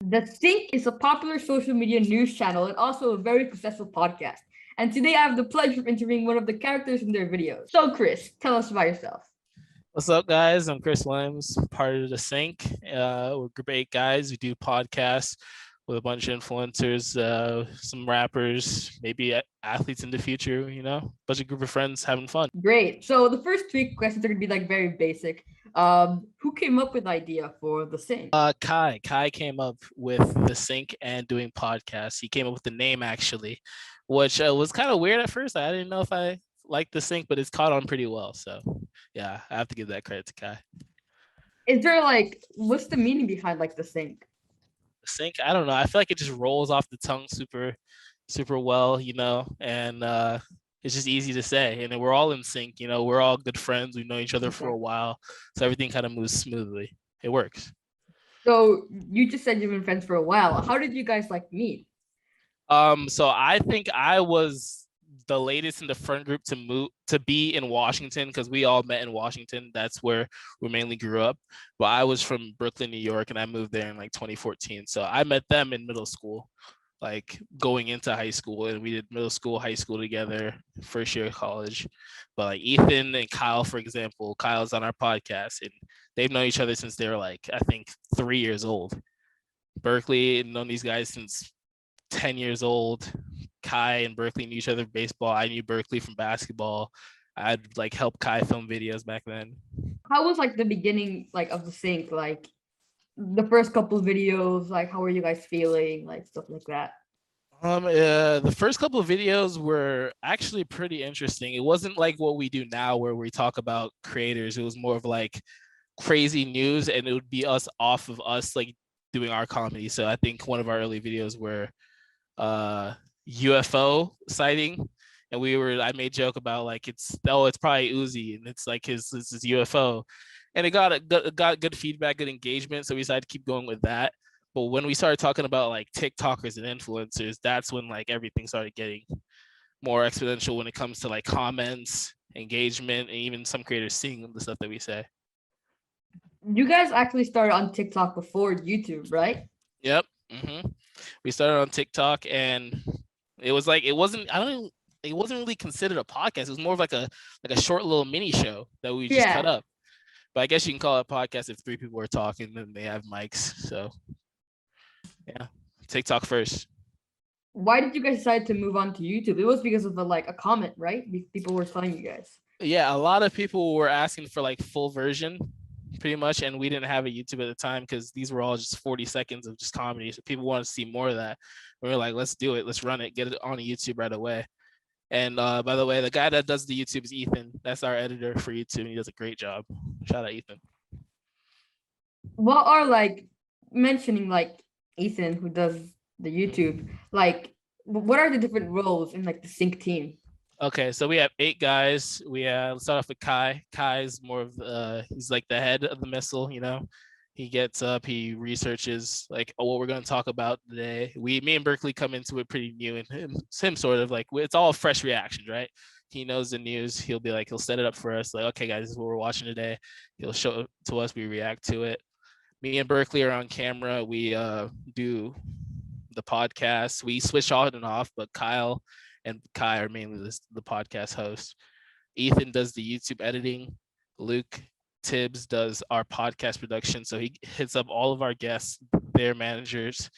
The Sync is a popular social media news channel and also a very successful podcast. And today I have the pleasure of interviewing one of the characters in their videos. So, Chris, tell us about yourself. What's up, guys? I'm Chris Williams, part of the Sync. We're group of 8 guys. We do podcasts with a bunch of influencers, some rappers, maybe athletes in the future. Bunch of group of friends having fun. Great. So the first three questions are gonna be like very basic. Who came up with the idea for the Sync? Kai. Kai came up with the Sync and doing podcasts. He came up with the name actually, which was kind of weird at first. I didn't know if I liked the Sync, but it's caught on pretty well. So yeah, I have to give that credit to Kai. Is there what's the meaning behind the Sync? The Sync, I don't know. I feel like it just rolls off the tongue super well, and it's just easy to say. And we're all in sync, we're all good friends. We know each other for a while, so everything kind of moves smoothly. It works. So you just said you've been friends for a while. How did you guys meet? So I think I was the latest in the friend group to be in Washington, because we all met in Washington. That's where we mainly grew up. But I was from Brooklyn, New York, and I moved there in 2014. So I met them in middle school, going into high school, and we did middle school, high school together, first year of college. But Ethan and Kyle, for example, Kyle's on our podcast, and they've known each other since they were I think 3 years old. Berkeley, known these guys since 10 years old. Kai and Berkeley knew each other baseball. I knew Berkeley from basketball. I'd help Kai film videos back then. How was the beginning of the Sync? The first couple of videos, how were you guys feeling? Stuff like that. The first couple of videos were actually pretty interesting. It wasn't like what we do now where we talk about creators. It was more of crazy news, and it would be us off of us doing our comedy. So I think one of our early videos were UFO sighting, and I made joke about it's probably Uzi, and it's his UFO, and it got good feedback, good engagement, so we decided to keep going with that. But when we started talking about TikTokers and influencers, that's when everything started getting more exponential when it comes to comments, engagement, and even some creators seeing the stuff that we say. You guys actually started on TikTok before YouTube, right? Yep. We started on TikTok, and it was it wasn't really considered a podcast. It was more of a short little mini show that we just cut up. But I guess you can call it a podcast if 3 people are talking and they have mics. So yeah, TikTok first. Why did you guys decide to move on to YouTube? It was because of a comment, right? People were telling you guys. Yeah, a lot of people were asking for full version, pretty much, and we didn't have a YouTube at the time because these were all just 40 seconds of just comedy. So people wanted to see more of that. We were like, let's do it, let's run it, get it on YouTube right away. And by the way, the guy that does the YouTube is Ethan. That's our editor for YouTube, and he does a great job. Shout out Ethan. What are mentioning Ethan, who does the YouTube, what are the different roles in the Sync team? Okay, so we have 8 guys. Let's start off with Kai. Kai's more of he's the head of the missile. He gets up, he researches what we're going to talk about today. Me and Berkeley come into it pretty new, and him sort of it's all fresh reactions, right? He knows the news. He'll be he'll set it up for us. Okay, guys, this is what we're watching today. He'll show it to us. We react to it. Me and Berkeley are on camera. We do the podcast. We switch on and off, but Kyle and Kai are mainly the podcast hosts. Ethan does the YouTube editing. Luke Tibbs does our podcast production. So he hits up all of our guests, their managers.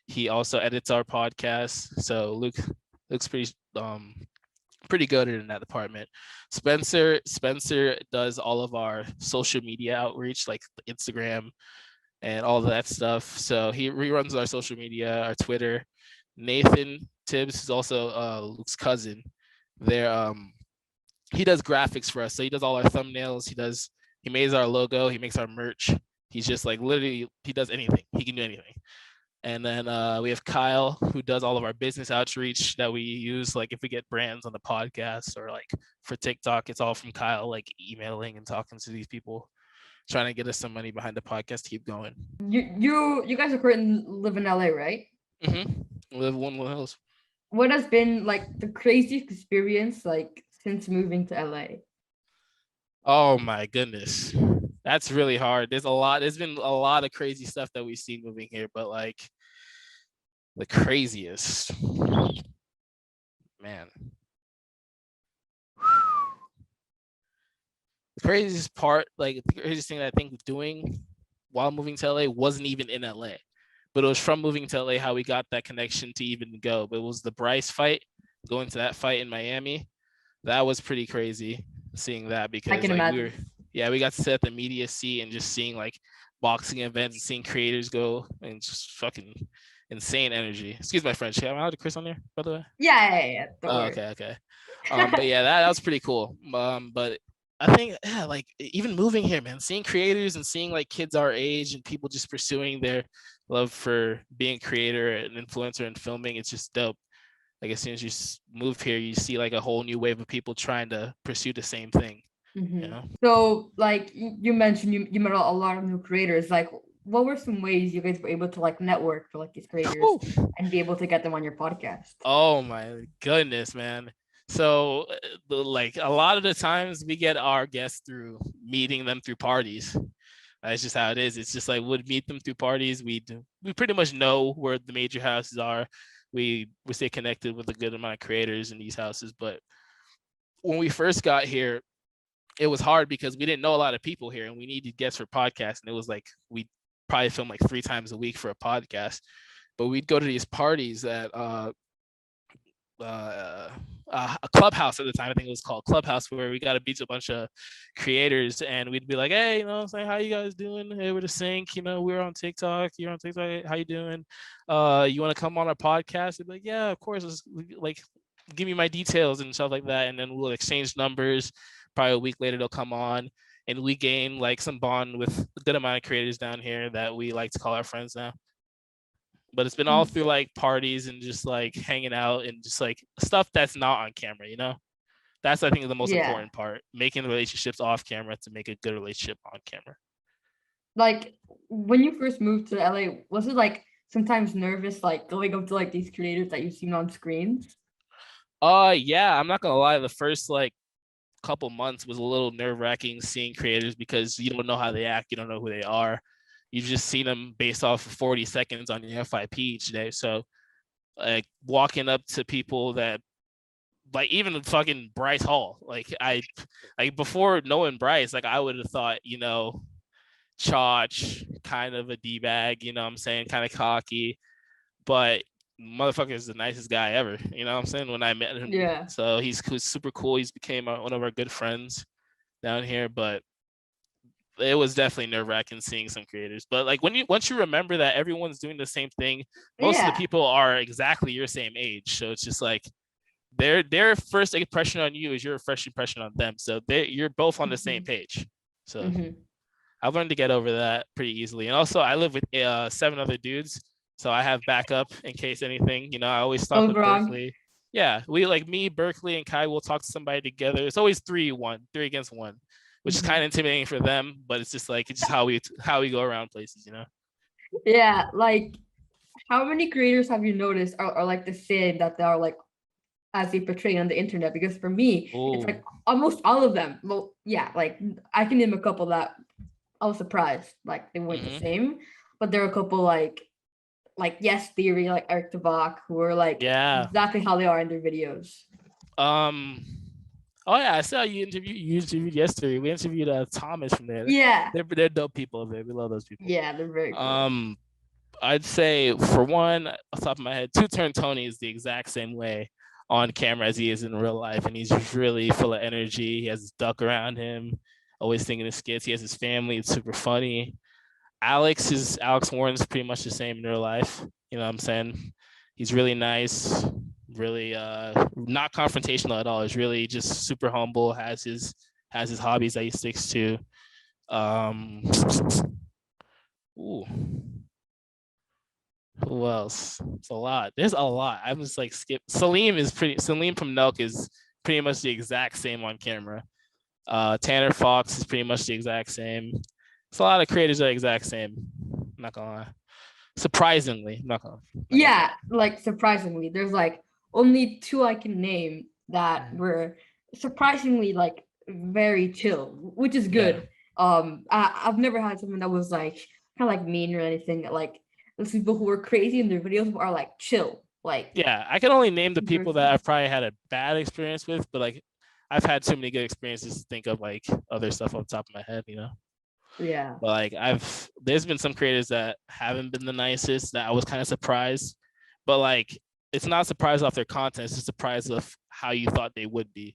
He also edits our podcast. So Luke's pretty good in that department. Spencer does all of our social media outreach, Instagram and all of that stuff. So he reruns our social media, our Twitter. Nathan Tibbs is also Luke's cousin. He does graphics for us. So he does all our thumbnails. He makes our logo. He makes our merch. He's just literally, he does anything. He can do anything. And then we have Kyle, who does all of our business outreach that we use. If we get brands on the podcast or for TikTok, it's all from Kyle, emailing and talking to these people, trying to get us some money behind the podcast to keep going. You guys are currently live in LA, right? We live in Woodland Hills. What has been the craziest experience since moving to LA? Oh my goodness. That's really hard. There's been a lot of crazy stuff that we've seen moving here, but like the craziest, man. The craziest part, like the craziest thing that I think doing while moving to LA wasn't even in LA, but it was from moving to LA how we got that connection to even go. But it was the Bryce fight, going to that fight in Miami. That was pretty crazy seeing that I because can like imagine. we got to sit at the media seat and just seeing like boxing events and seeing creators go and just fucking insane energy. Excuse my French. Am I allowed to curse on there, by the way? Yeah. Don't Oh, worry. okay. But yeah, that was pretty cool. But I think yeah, like even moving here, man, seeing creators and seeing like kids our age and people just pursuing their love for being a creator and influencer and filming, it's just dope. Like as soon as you move here, you see like a whole new wave of people trying to pursue the same thing. You know? So, like you mentioned, you met a lot of new creators. Like, what were some ways you guys were able to like network for like these creators and be able to get them on your podcast? Oh my goodness, man. So like a lot of the times we get our guests through meeting them through parties. That's just how it is. It's just like we'd meet them through parties. We pretty much know where the major houses are. We stay connected with a good amount of creators in these houses. But when we first got here, it was hard because we didn't know a lot of people here and we needed guests for podcasts. And it was like we probably film like 3 times a week for a podcast. But we'd go to these parties at a clubhouse at the time. I think it was called Clubhouse, where we got to beat a bunch of creators, and we'd be like, "Hey, saying how you guys doing? Hey, we're the Sync. We're on TikTok. You're on TikTok. How you doing? You want to come on our podcast?" They'd be like, "Yeah, of course." Like, give me my details and stuff like that, and then we'll exchange numbers. Probably a week later, they'll come on, and we gain like some bond with a good amount of creators down here that we like to call our friends now. But it's been all through like parties and just like hanging out and just like stuff that's not on camera, That's I think the most important part, making relationships off camera to make a good relationship on camera. Like when you first moved to LA, was it like sometimes nervous, like going up to like these creators that you've seen on screens? Yeah, I'm not gonna lie, the first like couple months was a little nerve-wracking seeing creators because you don't know how they act, you don't know who they are. You've just seen them based off of 40 seconds on your FIP each day. So like walking up to people that like even fucking Bryce Hall, like before knowing Bryce, like I would have thought, Chotch, kind of a D-bag, what I'm saying, kind of cocky, but motherfucker is the nicest guy ever, what I'm saying, when I met him. Yeah. So he's super cool. He's became one of our good friends down here, but it was definitely nerve-wracking seeing some creators. But like once you remember that everyone's doing the same thing, most of the people are exactly your same age. So it's just like their first impression on you is your first impression on them. So you're both on the same page. So I've learned to get over that pretty easily. And also I live with 7 other dudes. So I have backup in case anything. I always talk with Berkeley. Yeah, we like me, Berkeley, and Kai will talk to somebody together. It's always 3-1, 3 against 1, which is kind of intimidating for them, but it's just how we go around places, Yeah, like how many creators have you noticed are like the same that they are like as they portray on the internet? Because for me, it's like almost all of them. Well, yeah, like I can name a couple that I was surprised, like they weren't the same, but there are a couple like Yes Theory, like Eric Tabak, who are like exactly how they are in their videos. Oh yeah, I saw you interviewed yesterday. We interviewed Thomas from there. Yeah, they're dope people, man. We love those people. Yeah, they're very cool. I'd say for one, off the top of my head, Two Turn Tony is the exact same way on camera as he is in real life, and he's just really full of energy. He has his duck around him, always thinking of skits. He has his family. It's super funny. Alex Warren's pretty much the same in real life. You know what I'm saying? He's really nice, really not confrontational at all. He's really just super humble, has his hobbies that he sticks to. Ooh. Who else? It's a lot. There's a lot. I'm just like skip. Salim from Nelk is pretty much the exact same on camera. Tanner Fox is pretty much the exact same. It's a lot of creators that are the exact same. I'm not gonna lie. Surprisingly, I'm not gonna. Yeah, like surprisingly, there's like only 2 I can name that were surprisingly like very chill, which is good. I've never had someone that was like kind of like mean or anything. Like those people who are crazy in their videos are like chill. Like Yeah, I can only name the people that I've probably had a bad experience with, but like I've had too many good experiences to think of like other stuff on top of my head, you know. yeah. But like there's been some creators that haven't been the nicest that I was kind of surprised, but like it's not a surprise off their content, it's a surprise of how you thought they would be.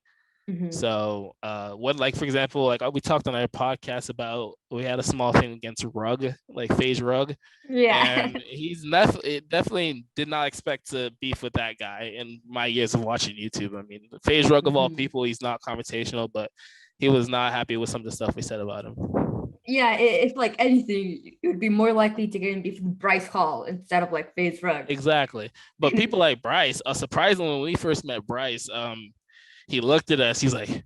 Mm-hmm. So what, like for example, like we talked on our podcast about, we had a small thing against Rug, like FaZe Rug, Yeah. and definitely did not expect to beef with that guy in my years of watching YouTube. I mean, FaZe Rug of all Mhm. people, he's not confrontational, but he was not happy with some of the stuff we said about him. Yeah, if like anything, you would be more likely to get in beef with Bryce Hall instead of like FaZe Rug. Exactly. But people like Bryce, surprisingly, when we first met Bryce, he looked at us, he's like,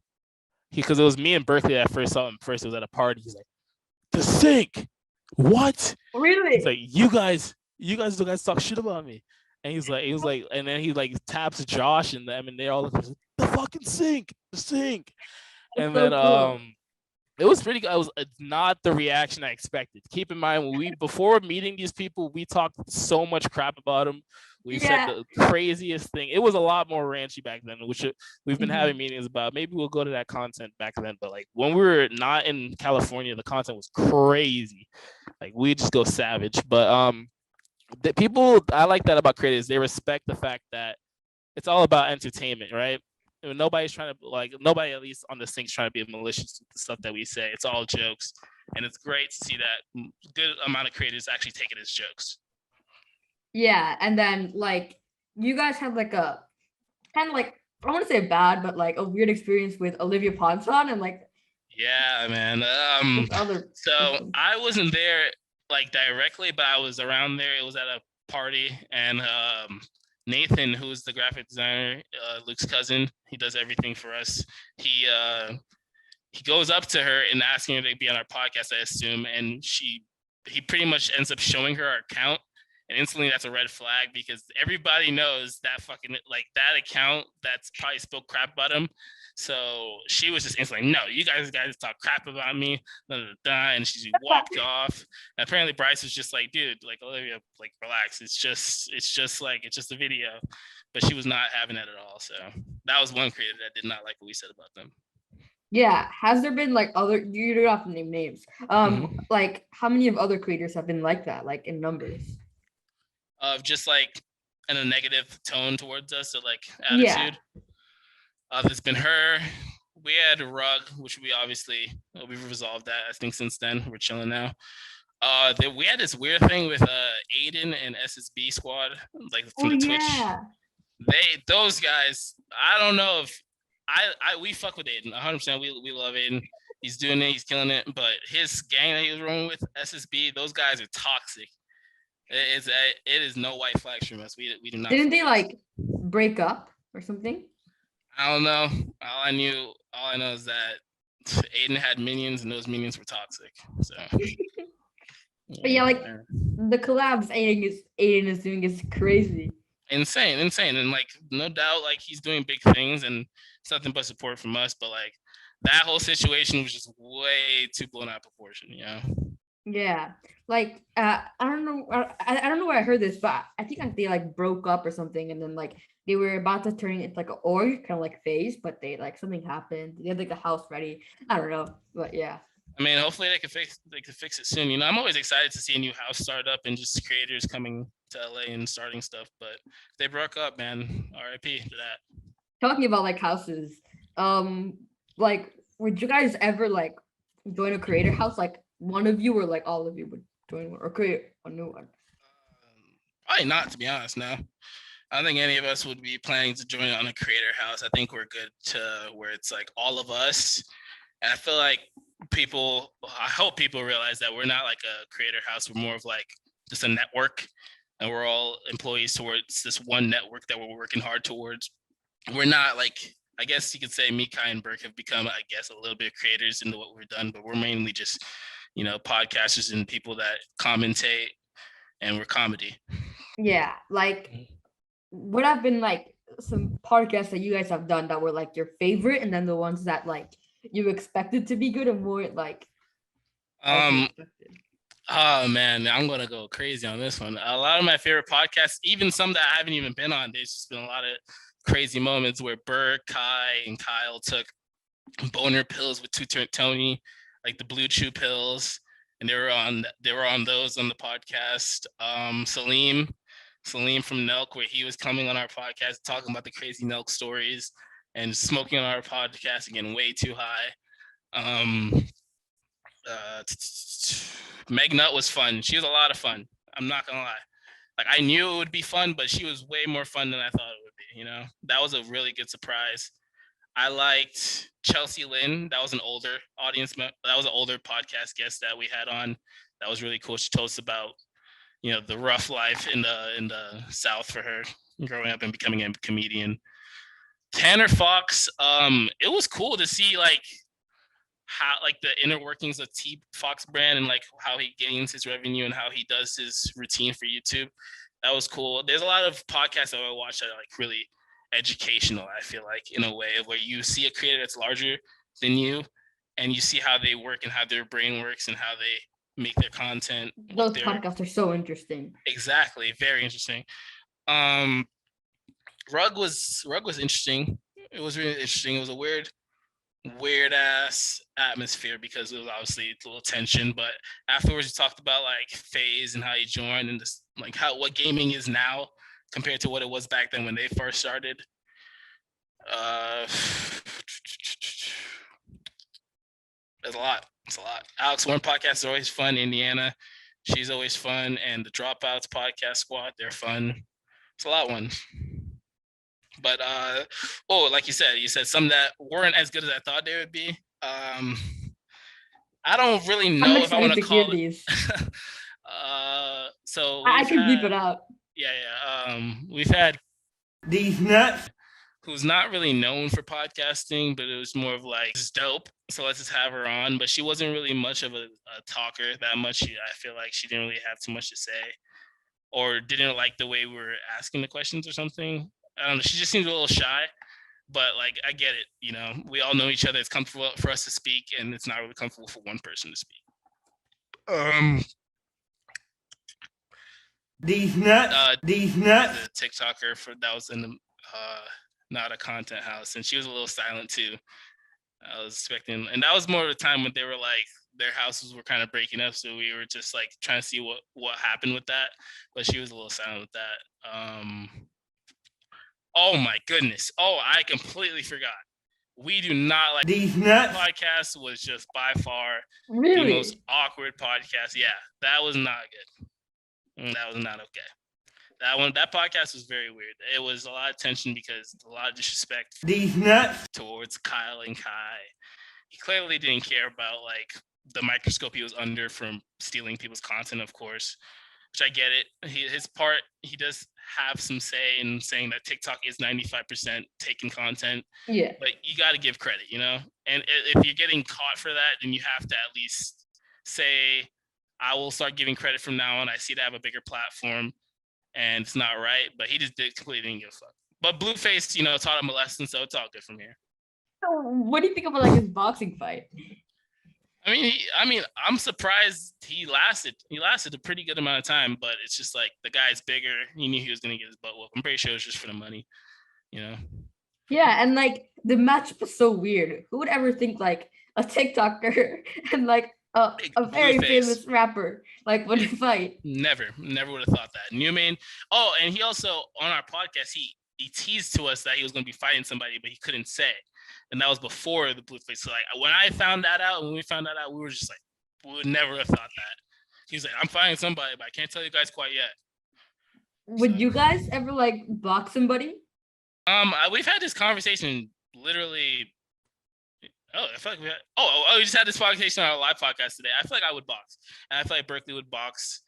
because it was me and Berkeley that first saw him first. It was at a party. He's like, the sink. What? He's like, Really? you guys talk shit about me. And he was like, and then he like taps Josh and them, and they all look like, the fucking sink, the sink. That's And then so cool. it was pretty good. It was not the reaction I expected. Keep in mind, when we before meeting these people, we talked so much crap about them. We said Yeah. the craziest thing. It was a lot more ranchy back then, which we've been having Mhm. meetings about. Maybe we'll go to that content back then. But like when we were not in California, the content was crazy. Like we just go savage. But the people, I like that about creators. They respect the fact that it's all about entertainment, right? Nobody's trying to, like, nobody at least on the sink's trying to be malicious with the stuff that we say. It's all jokes, and it's great to see that good amount of creators actually take it as jokes. Yeah, and then like you guys had like a kind of like I don't want to say bad, but like a weird experience with Olivia Ponson and like Yeah, man. this other So person. I wasn't there like directly, but I was around there. It was at a party, and Nathan, who's the graphic designer, Luke's cousin, he does everything for us. He he goes up to her and asking her to be on our podcast, I assume, and he pretty much ends up showing her our account, and instantly that's a red flag because everybody knows that fucking, like, that account that's probably spoke crap about him. So she was just instantly, no, you guys talk crap about me, da, da, da, and she walked off. And apparently Bryce was just like, dude, like, Olivia, like, relax. It's just a video. But she was not having it at all. So that was one creator that did not like what we said about them. Yeah, has there been like other you don't have to name names. Mm-hmm. Like how many of other creators have been like that, like in numbers? Of just like in a negative tone towards us, or like Yeah. attitude. There's been her. We had Rug, which we obviously we've resolved that. I think since then we're chilling now. We had this weird thing with Aiden and SSB Squad, like Oh from the Twitch. yeah. Those guys. I don't know if we fuck with Aiden 100%. We love Aiden. He's doing it. He's killing it. But his gang that he was running with, SSB, those guys are toxic. It is no white flags from us. We do not. Didn't they like break up or something? I don't know. All I know is that Aiden had minions, and those minions were toxic. So, But yeah, like the collabs Aiden is doing is crazy. insane, and like no doubt, like he's doing big things, and it's nothing but support from us. But like that whole situation was just way too blown out of proportion. You know. Yeah, like I don't know, I don't know where I heard this, but I think they like broke up or something, and then like they were about to turn it like an org, kind of like phase, but they like something happened. They had like the house ready. I don't know, but yeah. I mean, hopefully they can fix it soon. You know, I'm always excited to see a new house start up and just creators coming to LA and starting stuff. But if they broke up, man, RIP to that. Talking about like houses, like would you guys ever like join a creator house? Like one of you or like all of you would join one or create a new one? Probably not, to be honest. No, I don't think any of us would be planning to join on a creator house. I think we're good to where it's like all of us. And I feel like I hope people realize that we're not like a creator house. We're more of like just a network, and we're all employees towards this one network that we're working hard towards. We're not like, I guess you could say Mika and Burke have become, I guess, a little bit creators into what we've done, but we're mainly just, podcasters and people that commentate, and we're comedy. Yeah, like what have been like some podcasts that you guys have done that were like your favorite, and then the ones that like you expected to be good and weren't like as you Um, expected? oh man, I'm gonna go crazy on this one. A lot of my favorite podcasts, even some that I haven't even been on, there's just been a lot of crazy moments where Burr, Kai, and Kyle took boner pills with Tony, like the Blue Chew pills, and they were on those on the podcast. Salim from Nelk, where he was coming on our podcast talking about the crazy Nelk stories and smoking on our podcast and getting way too high. Um, uh, Meg Nut was fun. She was a lot of fun. I'm not gonna lie. Like I knew it would be fun, but she was way more fun than I thought it would be. That was a really good surprise. I liked Chelsea Lynn. That was an older that was an older podcast guest that we had on. That was really cool. She told us about the rough life in the South for her growing up and becoming a comedian. Tanner Fox. It was cool to see like how like the inner workings of T Fox brand and like how he gains his revenue and how he does his routine for YouTube. That was cool. There's a lot of podcasts that I watch that are like really educational, I feel like, in a way where you see a creator that's larger than you and you see how they work and how their brain works and how they make their content. Those podcasts are so interesting. Exactly, very interesting. Um Rug was interesting. It was really interesting. It was a weird ass atmosphere because it was obviously a little tension, but afterwards we talked about like FaZe and how he joined and just like what gaming is now compared to what it was back then when they first started. There's a lot. It's a lot. Alex Warren podcast is always fun. Indiana, she's always fun, and the Dropouts podcast squad, they're fun. It's a lot of ones. But like you said some that weren't as good as I thought they would be. I don't really know if I want to call it. These. So I can beep it out. Yeah. We've had these nuts who's not really known for podcasting, but it was more of like, this is dope, so let's just have her on. But she wasn't really much of a talker that much. I feel like she didn't really have too much to say, or didn't like the way we were asking the questions or something. I don't know. She just seemed a little shy. But like, I get it. We all know each other. It's comfortable for us to speak, and it's not really comfortable for one person to speak. These nuts. These nuts. The TikToker that was in the not a content house, and she was a little silent too. I was expecting, and that was more of the time when they were like their houses were kind of breaking up, so we were just like trying to see what happened with that. But she was a little silent with that. Oh my goodness! Oh, I completely forgot. We do not like these nuts. Podcast was just by far the most awkward podcast. Yeah, that was not good. That was not okay. That podcast was very weird. It was a lot of tension because a lot of disrespect these nuts towards Kyle and Kai. He clearly didn't care about like the microscope he was under from stealing people's content, of course. Which I get it. He does have some say in saying that TikTok is 95% taken content. Yeah. But you got to give credit, And if you're getting caught for that, then you have to at least say, I will start giving credit from now on. I see to have a bigger platform, and it's not right. But he just completely didn't give a fuck. But Blueface, taught him a lesson, so it's all good from here. What do you think about like his boxing fight? I mean, I'm surprised he lasted. He lasted a pretty good amount of time, but it's just like the guy's bigger. He knew he was gonna get his butt whooped. I'm pretty sure it was just for the money, Yeah, and like the match was so weird. Who would ever think like a TikToker and like a very famous rapper like would fight? Never would have thought that. Newman. Oh, and he also on our podcast he teased to us that he was gonna be fighting somebody, but he couldn't say. And that was before the Blueface. So like when we found that out, we were just like, we would never have thought that. He was like, I'm fighting somebody, but I can't tell you guys quite yet. Would you guys ever like box somebody? We've had this conversation literally. Oh, I feel like we just had this conversation on our live podcast today. I feel like I would box, and I feel like Berkeley would box.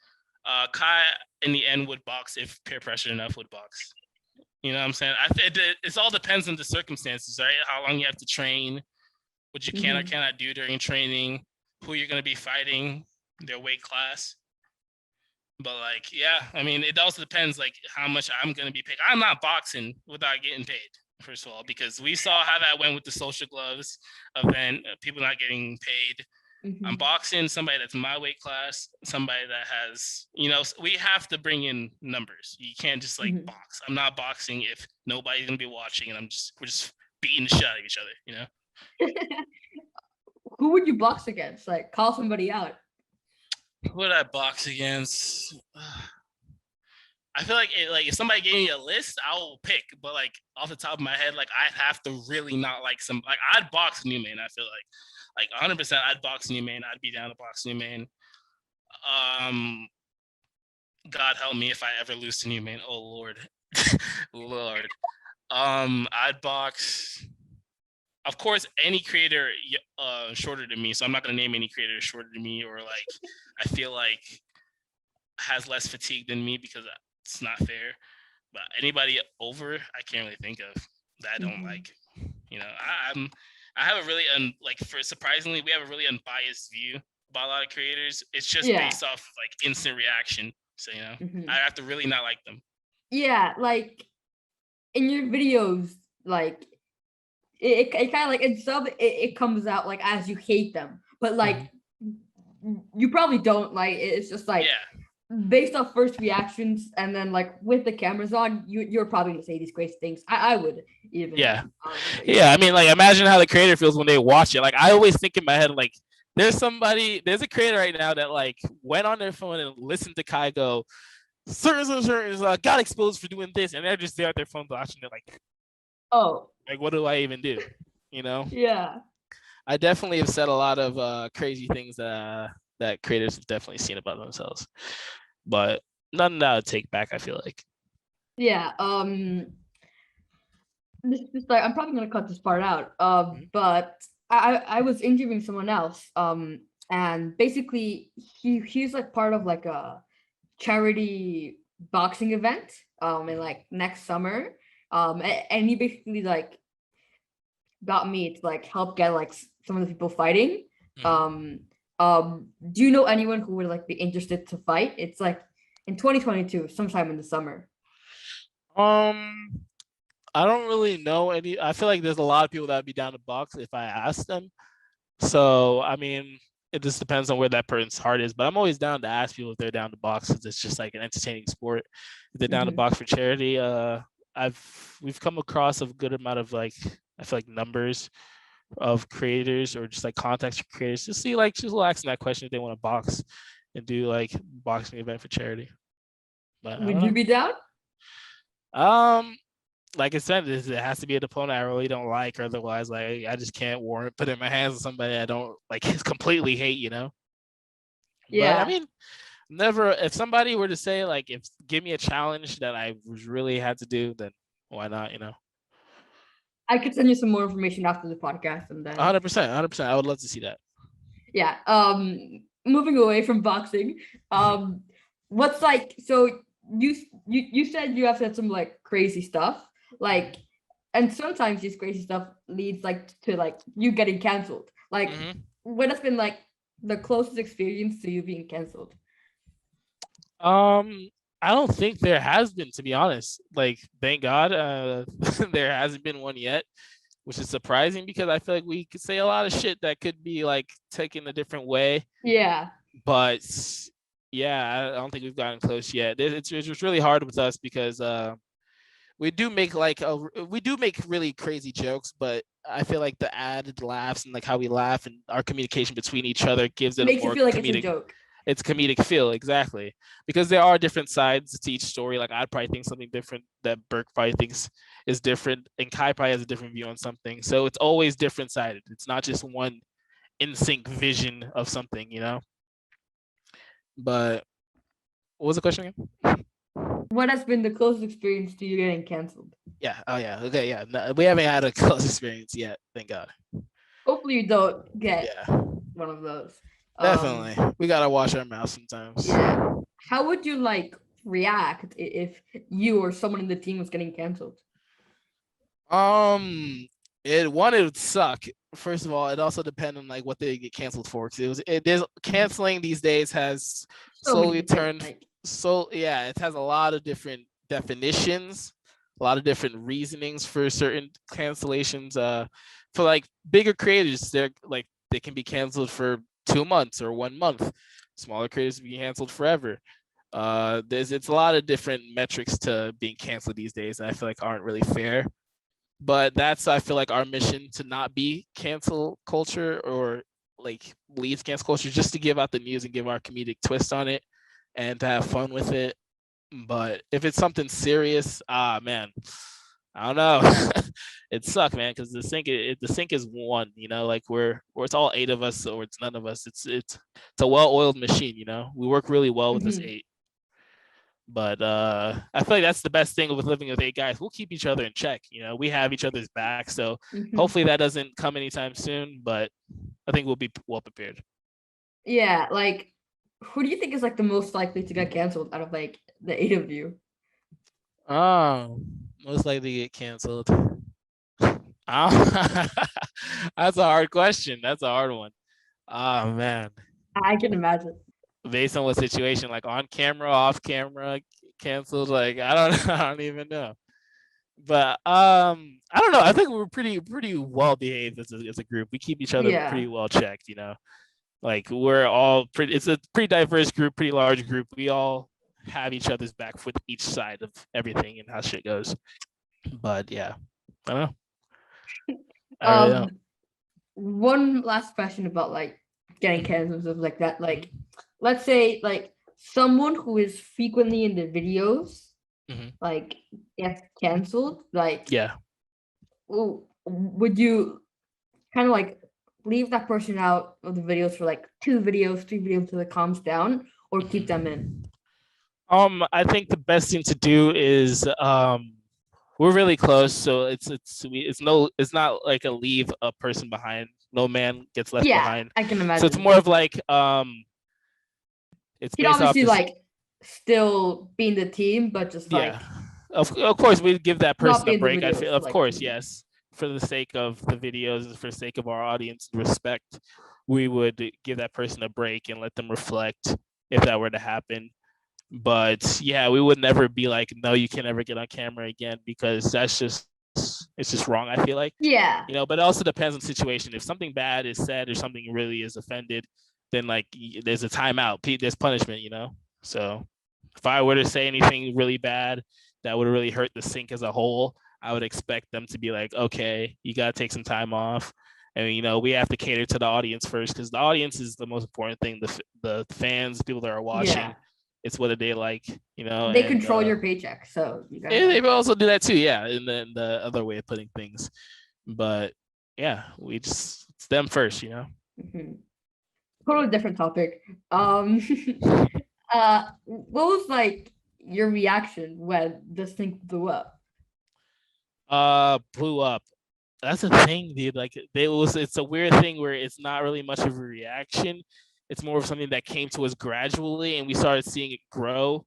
Kai in the end would box if peer pressure enough would box. You know what I'm saying? It all depends on the circumstances, right? How long you have to train, what you can or cannot do during training, who you're going to be fighting, their weight class. But like, yeah, I mean, it also depends like how much I'm going to be paid. I'm not boxing without getting paid, first of all, because we saw how that went with the Social Gloves event, people not getting paid. I'm boxing somebody that's my weight class, somebody that has, we have to bring in numbers. You can't just like box. I'm not boxing if nobody's gonna be watching, and we're just beating the shit out of each other, Who would you box against? Like, call somebody out. Who would I box against? I feel like if somebody gave me a list, I will pick. But like off the top of my head, like I'd have to really not like I'd box Newman. I feel like 100% I'd box Newman. I'd be down to box Newman. God help me if I ever lose to Newman. Oh Lord, Lord. I'd box. Of course, any creator shorter than me. So I'm not gonna name any creator shorter than me, or like I feel like has less fatigue than me, because it's not fair. But anybody over, I can't really think of that I don't like. I have a really surprisingly, we have a really unbiased view about a lot of creators. It's just based off like instant reaction. So I have to really not like them. Yeah, like in your videos, like it kind of like it comes out like as you hate them, but like you probably don't. Like it's just like based off first reactions, and then like with the cameras on, you're probably gonna say these great things. I would even. Yeah. I mean, like imagine how the creator feels when they watch it. Like I always think in my head, like there's a creator right now that like went on their phone and listened to Kai go, certain got exposed for doing this, and they're just there at their phone watching it like, oh, like what do I even do? Yeah. I definitely have said a lot of crazy things that creators have definitely seen about themselves, but none that I would take back, I feel like. Yeah. This is like I'm probably gonna cut this part out. But I was interviewing someone else. And basically he's like part of like a charity boxing event. In like next summer. And he basically like got me to like help get like some of the people fighting. Do you know anyone who would like be interested to fight? It's like in 2022, sometime in the summer. I don't really know any. I feel like there's a lot of people that would be down to box if I ask them. So I mean, it just depends on where that person's heart is. But I'm always down to ask people if they're down to box, because it's just like an entertaining sport. If they're down to box for charity, we've come across a good amount of like, I feel like numbers of creators or just like contacts for creators to see like just asking that question if they want to box and do like boxing event for charity. But would you be down? Like I said, it has to be an opponent I really don't like, or otherwise like I just can't warrant putting my hands on somebody I don't like completely hate, Yeah. But, I mean, never, if somebody were to say like, give me a challenge that I really had to do, then why not, I could send you some more information after the podcast, and then 100%. I would love to see that. Yeah. Moving away from boxing, what's like, so you said you have said some like crazy stuff, like, and sometimes this crazy stuff leads like to like you getting canceled. Like, what has been like the closest experience to you being canceled? I don't think there has been, to be honest. Like, thank God, there hasn't been one yet, which is surprising because I feel like we could say a lot of shit that could be like taken a different way. Yeah. But yeah, I don't think we've gotten close yet. It's just really hard with us because we do make really crazy jokes, but I feel like the added laughs and like how we laugh and our communication between each other gives it makes a more feel like comedic. It's a joke. It's comedic feel, exactly, because there are different sides to each story. Like I'd probably think something different that Burke probably thinks is different, and Kai probably has a different view on something. So it's always different sided. It's not just one in sync vision of something, But what was the question again? What has been the closest experience to you getting canceled? Yeah. Oh yeah. Okay. Yeah. No, we haven't had a close experience yet. Thank God. Hopefully you don't get one of those. Definitely. We gotta wash our mouths sometimes. Yeah. How would you like react if you or someone in the team was getting canceled? It would suck. First of all, it also depends on like what they get canceled for. Because there's canceling these days has slowly turned. It has a lot of different definitions, a lot of different reasonings for certain cancellations. For like bigger creators, they're like they can be canceled for 2 months or 1 month. Smaller creators being canceled forever. It's a lot of different metrics to being canceled these days, and I feel like aren't really fair. But that's, I feel like, our mission, to not be cancel culture or like leads cancel culture, just to give out the news and give our comedic twist on it and to have fun with it. But if it's something serious, man, I don't know. It sucks, man, because the sink is one, like it's all 8 of us or it's none of us. It's a well-oiled machine, we work really well with this 8. But I feel like that's the best thing with living with 8 guys. We'll keep each other in check. We have each other's back. So hopefully that doesn't come anytime soon. But I think we'll be well prepared. Yeah, like, who do you think is like the most likely to get canceled out of like the 8 of you? Oh, most likely to get canceled. That's a hard question. That's a hard one. Oh man. I can imagine. Based on what situation, like on camera, off camera, canceled, like I don't even know. But I don't know. I think we're pretty well behaved as a group. We keep each other pretty well checked, Like we're all it's a pretty diverse group, pretty large group. We all have each other's back with each side of everything and how shit goes. But yeah, I don't know. I really don't. One last question about like getting canceled and stuff like that. Like, let's say like someone who is frequently in the videos, like gets canceled. Like, yeah, would you kind of like leave that person out of the videos for like 2 videos, 3 videos till it calms down, or keep them in? I think the best thing to do is we're really close, so it's not like a leave a person behind. No man gets left behind. I can imagine. So it's more of like it's he'd obviously like still be in the team, but just like of course we'd give that person a break. I feel, of like, course, yes, for the sake of the videos, for the sake of our audience respect, we would give that person a break and let them reflect if that were to happen. But yeah, we would never be like, no, you can never get on camera again, because it's just wrong, I feel like. Yeah. But it also depends on the situation. If something bad is said or something really is offended, then like there's a timeout, there's punishment, So if I were to say anything really bad that would really hurt the sink as a whole, I would expect them to be like, okay, you got to take some time off. And, we have to cater to the audience first, because the audience is the most important thing. The fans, people that are watching, it's what they like, They control your paycheck, so you gotta... they also do that too, yeah. And then the other way of putting things, but yeah, it's them first, Totally different topic. What was like your reaction when this thing blew up? Blew up. That's the thing, dude. Like it's a weird thing where it's not really much of a reaction. It's more of something that came to us gradually, and we started seeing it grow.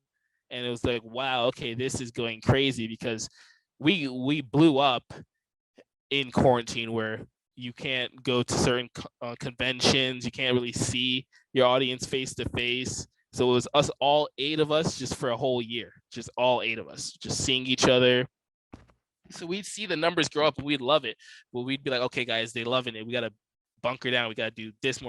And it was like, wow, okay, this is going crazy, because we blew up in quarantine, where you can't go to certain conventions, you can't really see your audience face to face. So it was us, all 8 of us, just for a whole year, just all 8 of us, just seeing each other. So we'd see the numbers grow up and we'd love it. But we'd be like, okay, guys, they loving it. We got to bunker down. We got to do this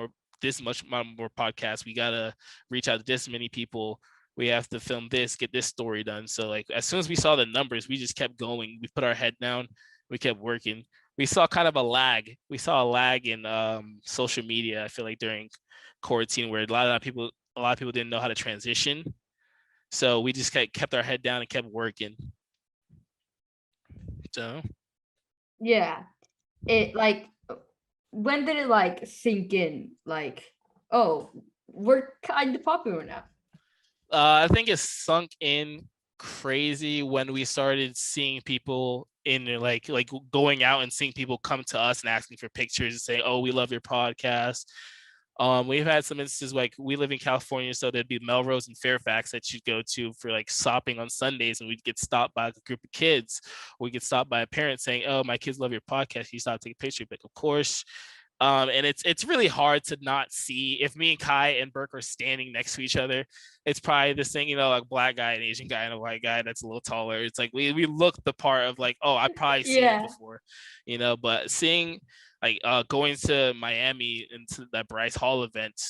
much more podcasts. We got to reach out to this many people. We have to film this, get this story done. So like, as soon as we saw the numbers, we just kept going. We put our head down. We kept working. We saw kind of a lag. We saw a lag in social media, I feel like, during quarantine, where a lot of people didn't know how to transition. So we just kept our head down and kept working. So yeah, it like, when did it like sink in? Like, oh, we're kind of popular now. I think it sunk in crazy when we started seeing people in like going out and seeing people come to us and asking for pictures and saying, oh, we love your podcast. We've had some instances, like we live in California, so there'd be Melrose and Fairfax that you'd go to for like shopping on Sundays, and we'd get stopped by a group of kids. We get stopped by a parent saying, oh, my kids love your podcast, you stop taking pictures. Like, of course, And it's really hard to not see. If me and Kai and Burke are standing next to each other, it's probably this thing, like black guy, an Asian guy, and a white guy that's a little taller. It's like we look the part of like, oh, I've probably seen it before, but seeing like going to Miami into that Bryce Hall event,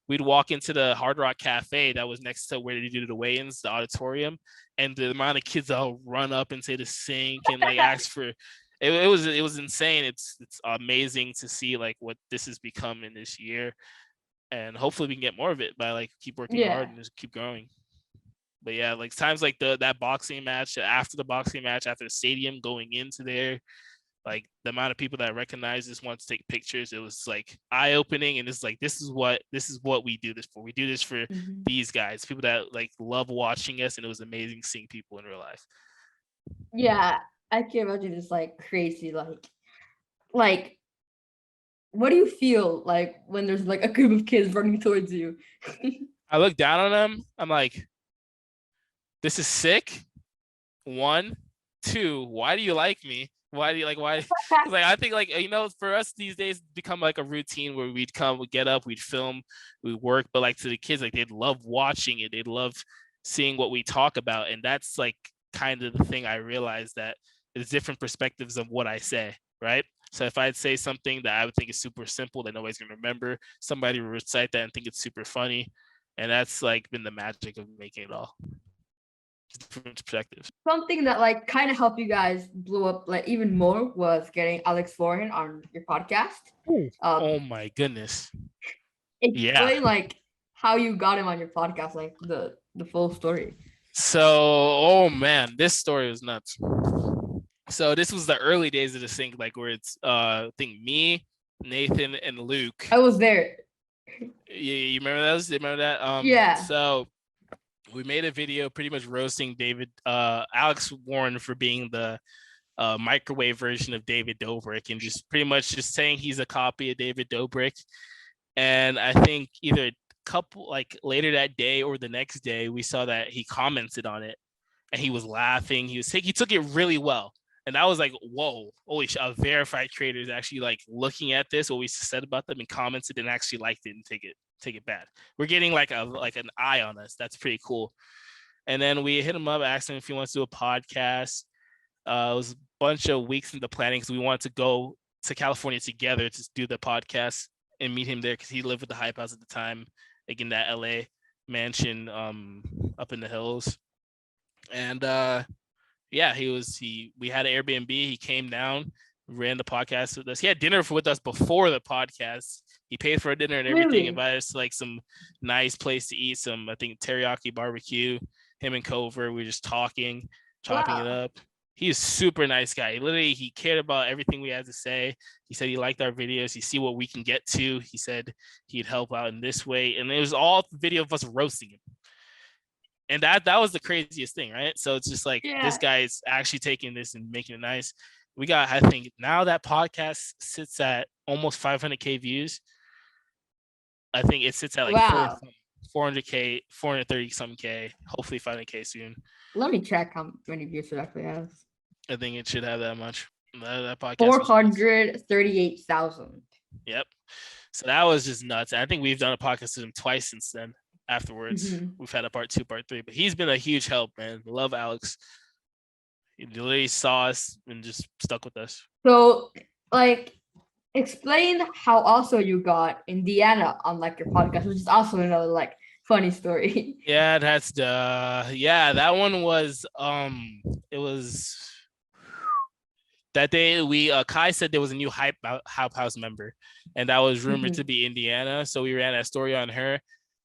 we'd walk into the Hard Rock Cafe that was next to where they do the weigh-ins, the auditorium, and the amount of kids that'll run up and say to sink and like ask for it was insane. It's amazing to see like what this has become in this year, and hopefully we can get more of it by like keep working hard and just keep growing. But yeah, like times like that boxing match, after the boxing match, after the stadium, going into there, like the amount of people that recognize this, want to take pictures, it was like eye-opening. And it's like this is what we do this for. We do this for these guys, people that like love watching us, and it was amazing seeing people in real life. Yeah, I can imagine it's like crazy. Like, what do you feel like when there's like a group of kids running towards you? I look down on them. I'm like, this is sick. 1, 2, why do you like me? Why? Like, I think like, for us these days, become like a routine where we'd get up, we'd film, we'd work. But like to the kids, like they'd love watching it. They'd love seeing what we talk about. And that's like kind of the thing I realized, that there's different perspectives of what I say, right? So if I'd say something that I would think is super simple that nobody's gonna remember, somebody will recite that and think it's super funny. And that's like been the magic of making it all. Different perspectives. Something that like kind of helped you guys blow up like even more was getting Alex Foreign on your podcast. Oh my goodness. Explain like how you got him on your podcast, like the full story. So, oh man, this story was nuts. So this was the early days of the sync, like where it's I think me, Nathan, and Luke. I was there. You remember those? You remember that? Yeah. So we made a video pretty much roasting Alex Warren for being the microwave version of David Dobrik, and just pretty much just saying he's a copy of David Dobrik. And I think either couple like later that day or the next day, we saw that he commented on it and he was laughing. He took it really well. And I was like, whoa, holy shit, a verified creator is actually like looking at this, what we said about them, and commented and actually liked it and take it bad. We're getting like an eye on us. That's pretty cool. And then we hit him up, asked him if he wants to do a podcast. It was a bunch of weeks into planning because we wanted to go to California together to do the podcast and meet him there, because he lived with the Hype House at the time, like in that LA mansion up in the hills. And we had an Airbnb. He came down, ran the podcast with us. He had dinner with us before the podcast. He paid for a dinner and everything. Really? Invited us to like some nice place to eat, some, I think, teriyaki barbecue. Him and Cover, we were just chopping it up. He's a super nice guy. He cared about everything we had to say. He said he liked our videos. He see what we can get to. He said he'd help out in this way. And it was all video of us roasting him. And that was the craziest thing, right? So it's just like, This guy's actually taking this and making it nice. We got, I think now that podcast sits at almost 500K views. I think it sits at like 400K, 430 something K, hopefully 500K soon. Let me check how many views it actually has. I think it should have that much. That podcast 438,000. Yep. So that was just nuts. I think we've done a podcast with him twice since then. Afterwards, we've had a part 2, part 3, but he's been a huge help, man. Love Alex. He literally saw us and just stuck with us. So, like, explain how also you got Indiana on like your podcast, which is also another like funny story. Yeah, that one was it was that day Kai said there was a new Hype House member, and that was rumored to be Indiana. So we ran that story on her.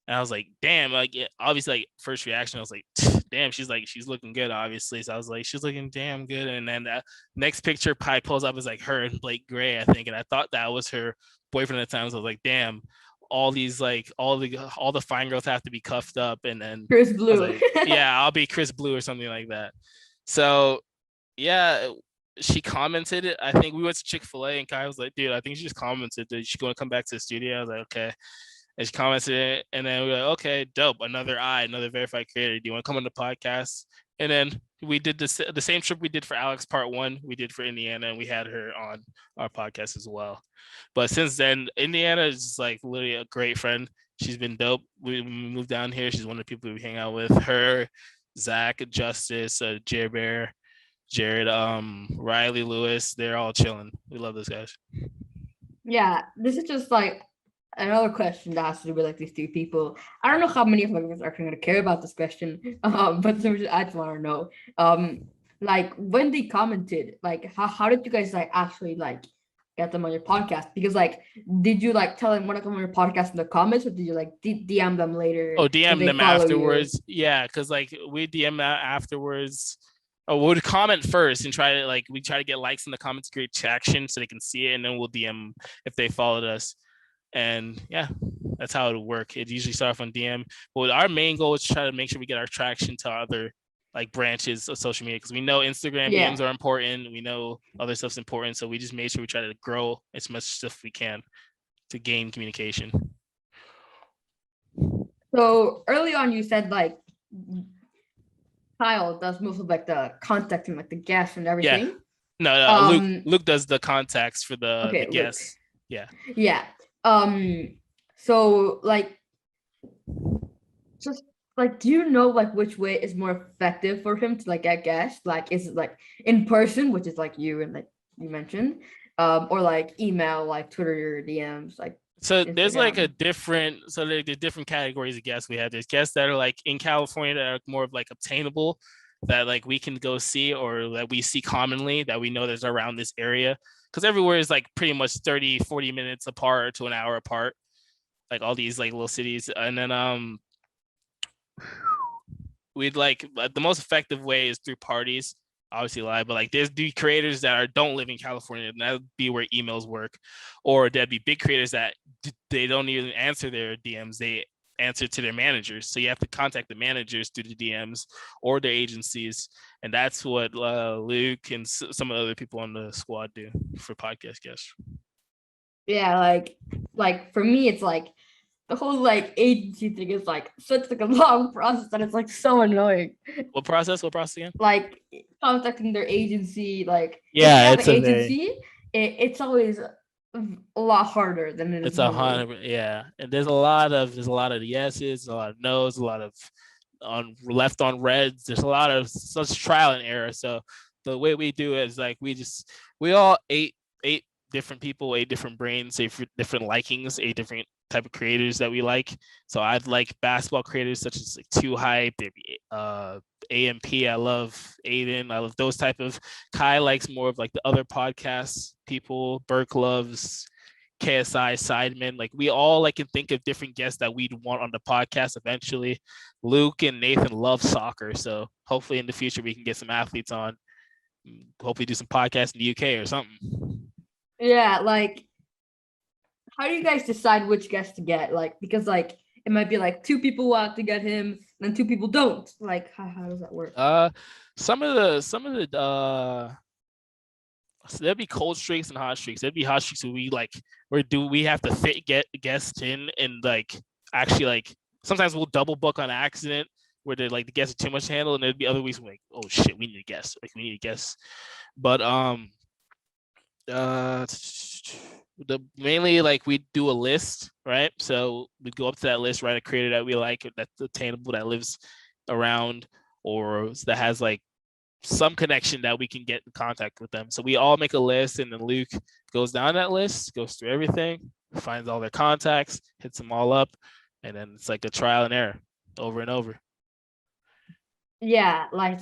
And I was like, damn, like obviously, like first reaction, I was like, damn, she's looking good, obviously. So I was like, she's looking damn good. And then that next picture Pi pulls up is like her and Blake Gray, I think. And I thought that was her boyfriend at the time. So I was like, damn, all these like all the fine girls have to be cuffed up. And then Chris Blue. Like, yeah, I'll be Chris Blue or something like that. So yeah, she commented it. I think we went to Chick-fil-A and Kai was like, dude, I think she just commented that she's going to come back to the studio. I was like, okay. And she commented it, and then we were like, okay, dope. Another verified creator. Do you want to come on the podcast? And then We did the same trip we did for Alex part 1, we did for Indiana, and we had her on our podcast as well. But since then, Indiana is like literally a great friend. She's been dope. We moved down here. She's one of the people we hang out with. Her, Zach, Justice, Bear, Jared, Riley, Lewis, they're all chilling. We love those guys. Yeah, this is just like another question that has to do with like these two people. I don't know how many of my viewers are actually going to care about this question, but I just want to know. Like when they commented, like how did you guys like actually like get them on your podcast? Because like, did you like tell them want to come on your podcast in the comments, or did you like DM them later? Oh, DM them afterwards. Yeah, because like we DM that afterwards. Oh, we'll comment first and try to get likes in the comments, create traction so they can see it, and then we'll DM if they followed us. And yeah, that's how it'll work. It usually starts off on DM. But our main goal is to try to make sure we get our traction to other like branches of social media, because we know Instagram DMs are important. We know other stuff's important. So we just made sure we try to grow as much stuff we can to gain communication. So early on, you said like Kyle does most of like the contacting, like the guests and everything. Yeah. No, Luke does the contacts for the guests. Luke. Yeah. So like, just like, do you know like which way is more effective for him to like get guests? Like, is it like in person, which is like you and like you mentioned, or like email, like Twitter DMs, like. So there's like the different categories of guests we have. There's guests that are like in California that are more of like obtainable, that like we can go see, or that we see commonly, that we know there's around this area. Because everywhere is like pretty much 30-40 minutes apart to an hour apart, like all these like little cities. And then we'd like the most effective way is through parties, obviously live, but like there's the creators that don't live in California, and that'd be where emails work. Or there'd be big creators that they don't even answer their DMs, they answer to their managers, so you have to contact the managers through the DMs or their agencies. And that's what Luke and some of the other people on the squad do for podcast guests. Yeah, like for me, it's like the whole like agency thing is like such like a long process that it's like so annoying. What process again? Like contacting their agency, like it's an agency. It's always a lot harder than it is. It's 100, and there's a lot of yeses, a lot of no's, a lot of left on reds. There's a lot of such trial and error. So the way we do it is like we all eight different people, 8 different brains, 8 different likings, 8 different type of creators that we like. So I'd like basketball creators such as like Too Hype, AMP. I love Aiden. I love those type of. Kai likes more of like the other podcasts people. Burke loves KSI, Sidemen. Like we all like can think of different guests that we'd want on the podcast eventually. Luke and Nathan love soccer, so hopefully in the future we can get some athletes on. Hopefully do some podcasts in the UK or something. Yeah, like how do you guys decide which guest to get? Like, because like it might be like 2 people want to get him, and 2 people don't. Like, how does that work? Some of the so there'd be cold streaks and hot streaks. There'd be hot streaks where we have to fit get guests in, and like actually like sometimes we'll double book on accident where they're like the guests are too much to handle, and there'd be other weeks we're like, oh shit, we need a guest. But mainly like we do a list, right? So we go up to that list, write a creator that we like, that's attainable, that lives around, or that has like some connection that we can get in contact with them. So we all make a list, and then Luke goes down that list, goes through everything, finds all their contacts, hits them all up, and then it's like a trial and error over and over. Yeah, like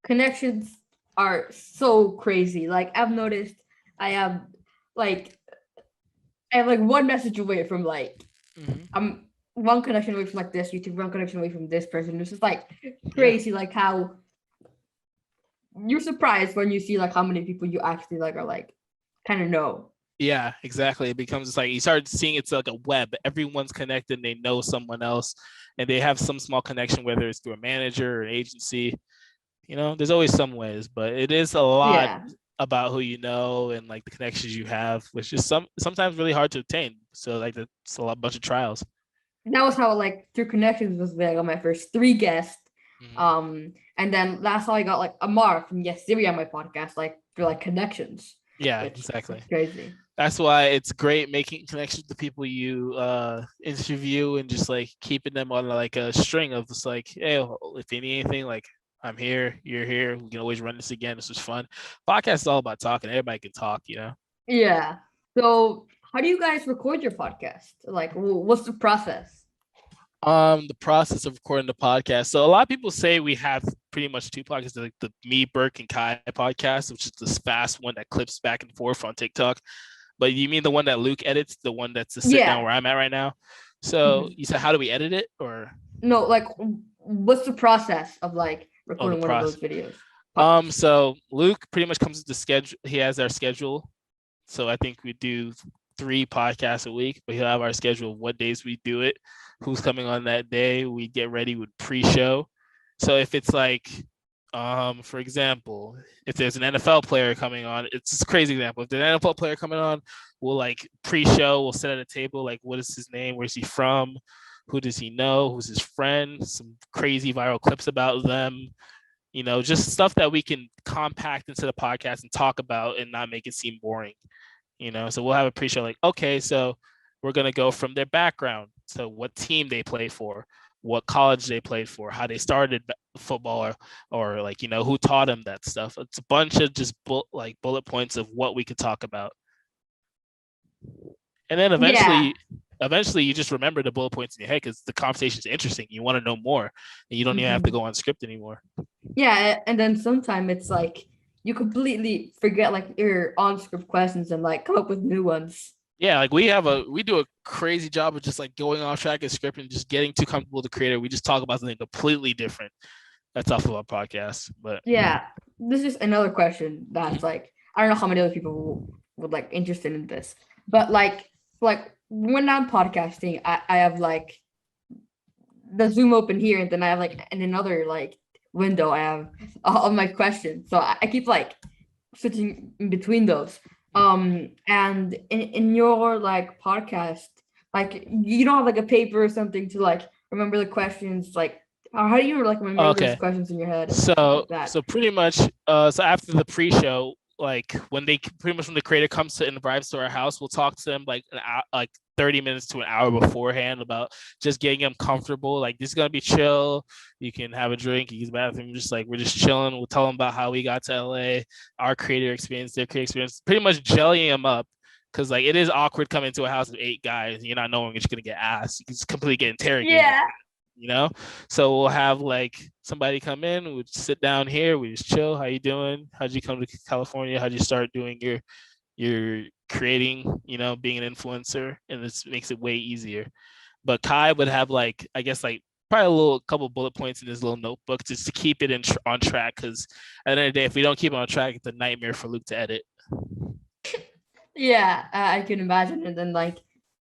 connections are so crazy. Like I've noticed I have like 1 message away from like I'm 1 connection away from like this YouTube, 1 connection away from this person. It's just like crazy, like how you're surprised when you see like how many people you actually like are like kind of know. Yeah, exactly. It becomes like you start seeing it's like a web. Everyone's connected, and they know someone else, and they have some small connection, whether it's through a manager or an agency. You know, there's always some ways, but it is a lot about who you know and like the connections you have, which is sometimes really hard to obtain. So like it's a bunch of trials. That was how like through connections was like on my first 3 guests. And then last time I got like Amar from Yes Siri on my podcast, like for like connections. Yeah, which exactly. is crazy. That's why it's great making connections with the people you interview and just like keeping them on like a string of just like, hey, if you need anything, like I'm here, you're here. We can always run this again. This was fun. Podcast is all about talking. Everybody can talk, you know? Yeah. So how do you guys record your podcast? Like, what's the process? The process of recording the podcast. So a lot of people say we have pretty much two podcasts, like the Me, Burke, and Kai podcast, which is this fast one that clips back and forth on TikTok. But you mean the one that Luke edits, the one that's the sit down where I'm at right now? So you said, how do we edit it, or no? Like, what's the process of like recording one of those videos? So Luke pretty much comes with the schedule. He has our schedule. So I think we do 3 podcasts a week, but he'll have our schedule of what days we do it, who's coming on that day. We get ready with pre-show. So if it's like, for example, if there's an NFL player coming on, it's a crazy example. If there's an NFL player coming on, we'll like pre-show, we'll sit at a table, like what is his name, where's he from, who does he know, who's his friend, some crazy viral clips about them, you know, just stuff that we can compact into the podcast and talk about and not make it seem boring, you know. So we'll have a pre-show like, okay, so we're going to go from their background, so what team they play for, what college they played for, how they started football, or like, you know, who taught them that stuff. It's a bunch of just bullet points of what we could talk about. And then eventually you just remember the bullet points in your head because the conversation is interesting. You want to know more and you don't even have to go on script anymore. Yeah. And then sometimes it's like you completely forget like your on script questions and like come up with new ones. Yeah, like we do a crazy job of just like going off track of script and just getting too comfortable with the creator. We just talk about something completely different. That's off of our podcast. But yeah, this is another question that's like, I don't know how many other people would like interested in this, but like when I'm podcasting, I have like the Zoom open here, and then I have like in another like window I have all my questions. So I keep like switching in between those. And in your like podcast, like you don't have like a paper or something to like remember the questions, like how do you like remember those questions in your head? So pretty much so after the pre-show, like when the creator comes to invite to our house, we'll talk to them like 30 minutes to an hour beforehand about just getting them comfortable. Like, this is gonna be chill. You can have a drink, use the bathroom, just like we're just chilling. We'll tell them about how we got to LA, our creator experience, their creator experience, pretty much jellying them up. Cause like it is awkward coming to a house of 8 guys and you're not knowing you're just gonna get asked. You can just completely get interrogated. Yeah. You know, so we'll have like somebody come in, we'll sit down here, we just chill. How you doing? How'd you come to California? How'd you start doing your creating, you know, being an influencer? And this makes it way easier. But Kai would have like, I guess like probably a couple bullet points in his little notebook just to keep it on track. Because at the end of the day, if we don't keep it on track, it's a nightmare for Luke to edit. Yeah, I can imagine. And then like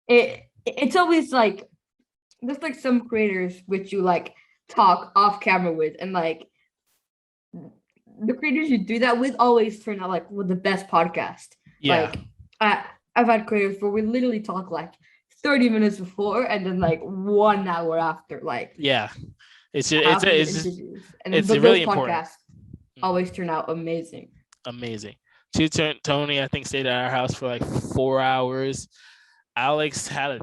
it's always like there's like some creators which you like talk off camera with, and like the creators you do that with always turn out like with the best podcast. Yeah. Like I've had creators where we literally talk like 30 minutes before and then like 1 hour after. Like yeah, it's really important. Podcasts always turn out amazing. Tony, I think, stayed at our house for like 4 hours. Alex had a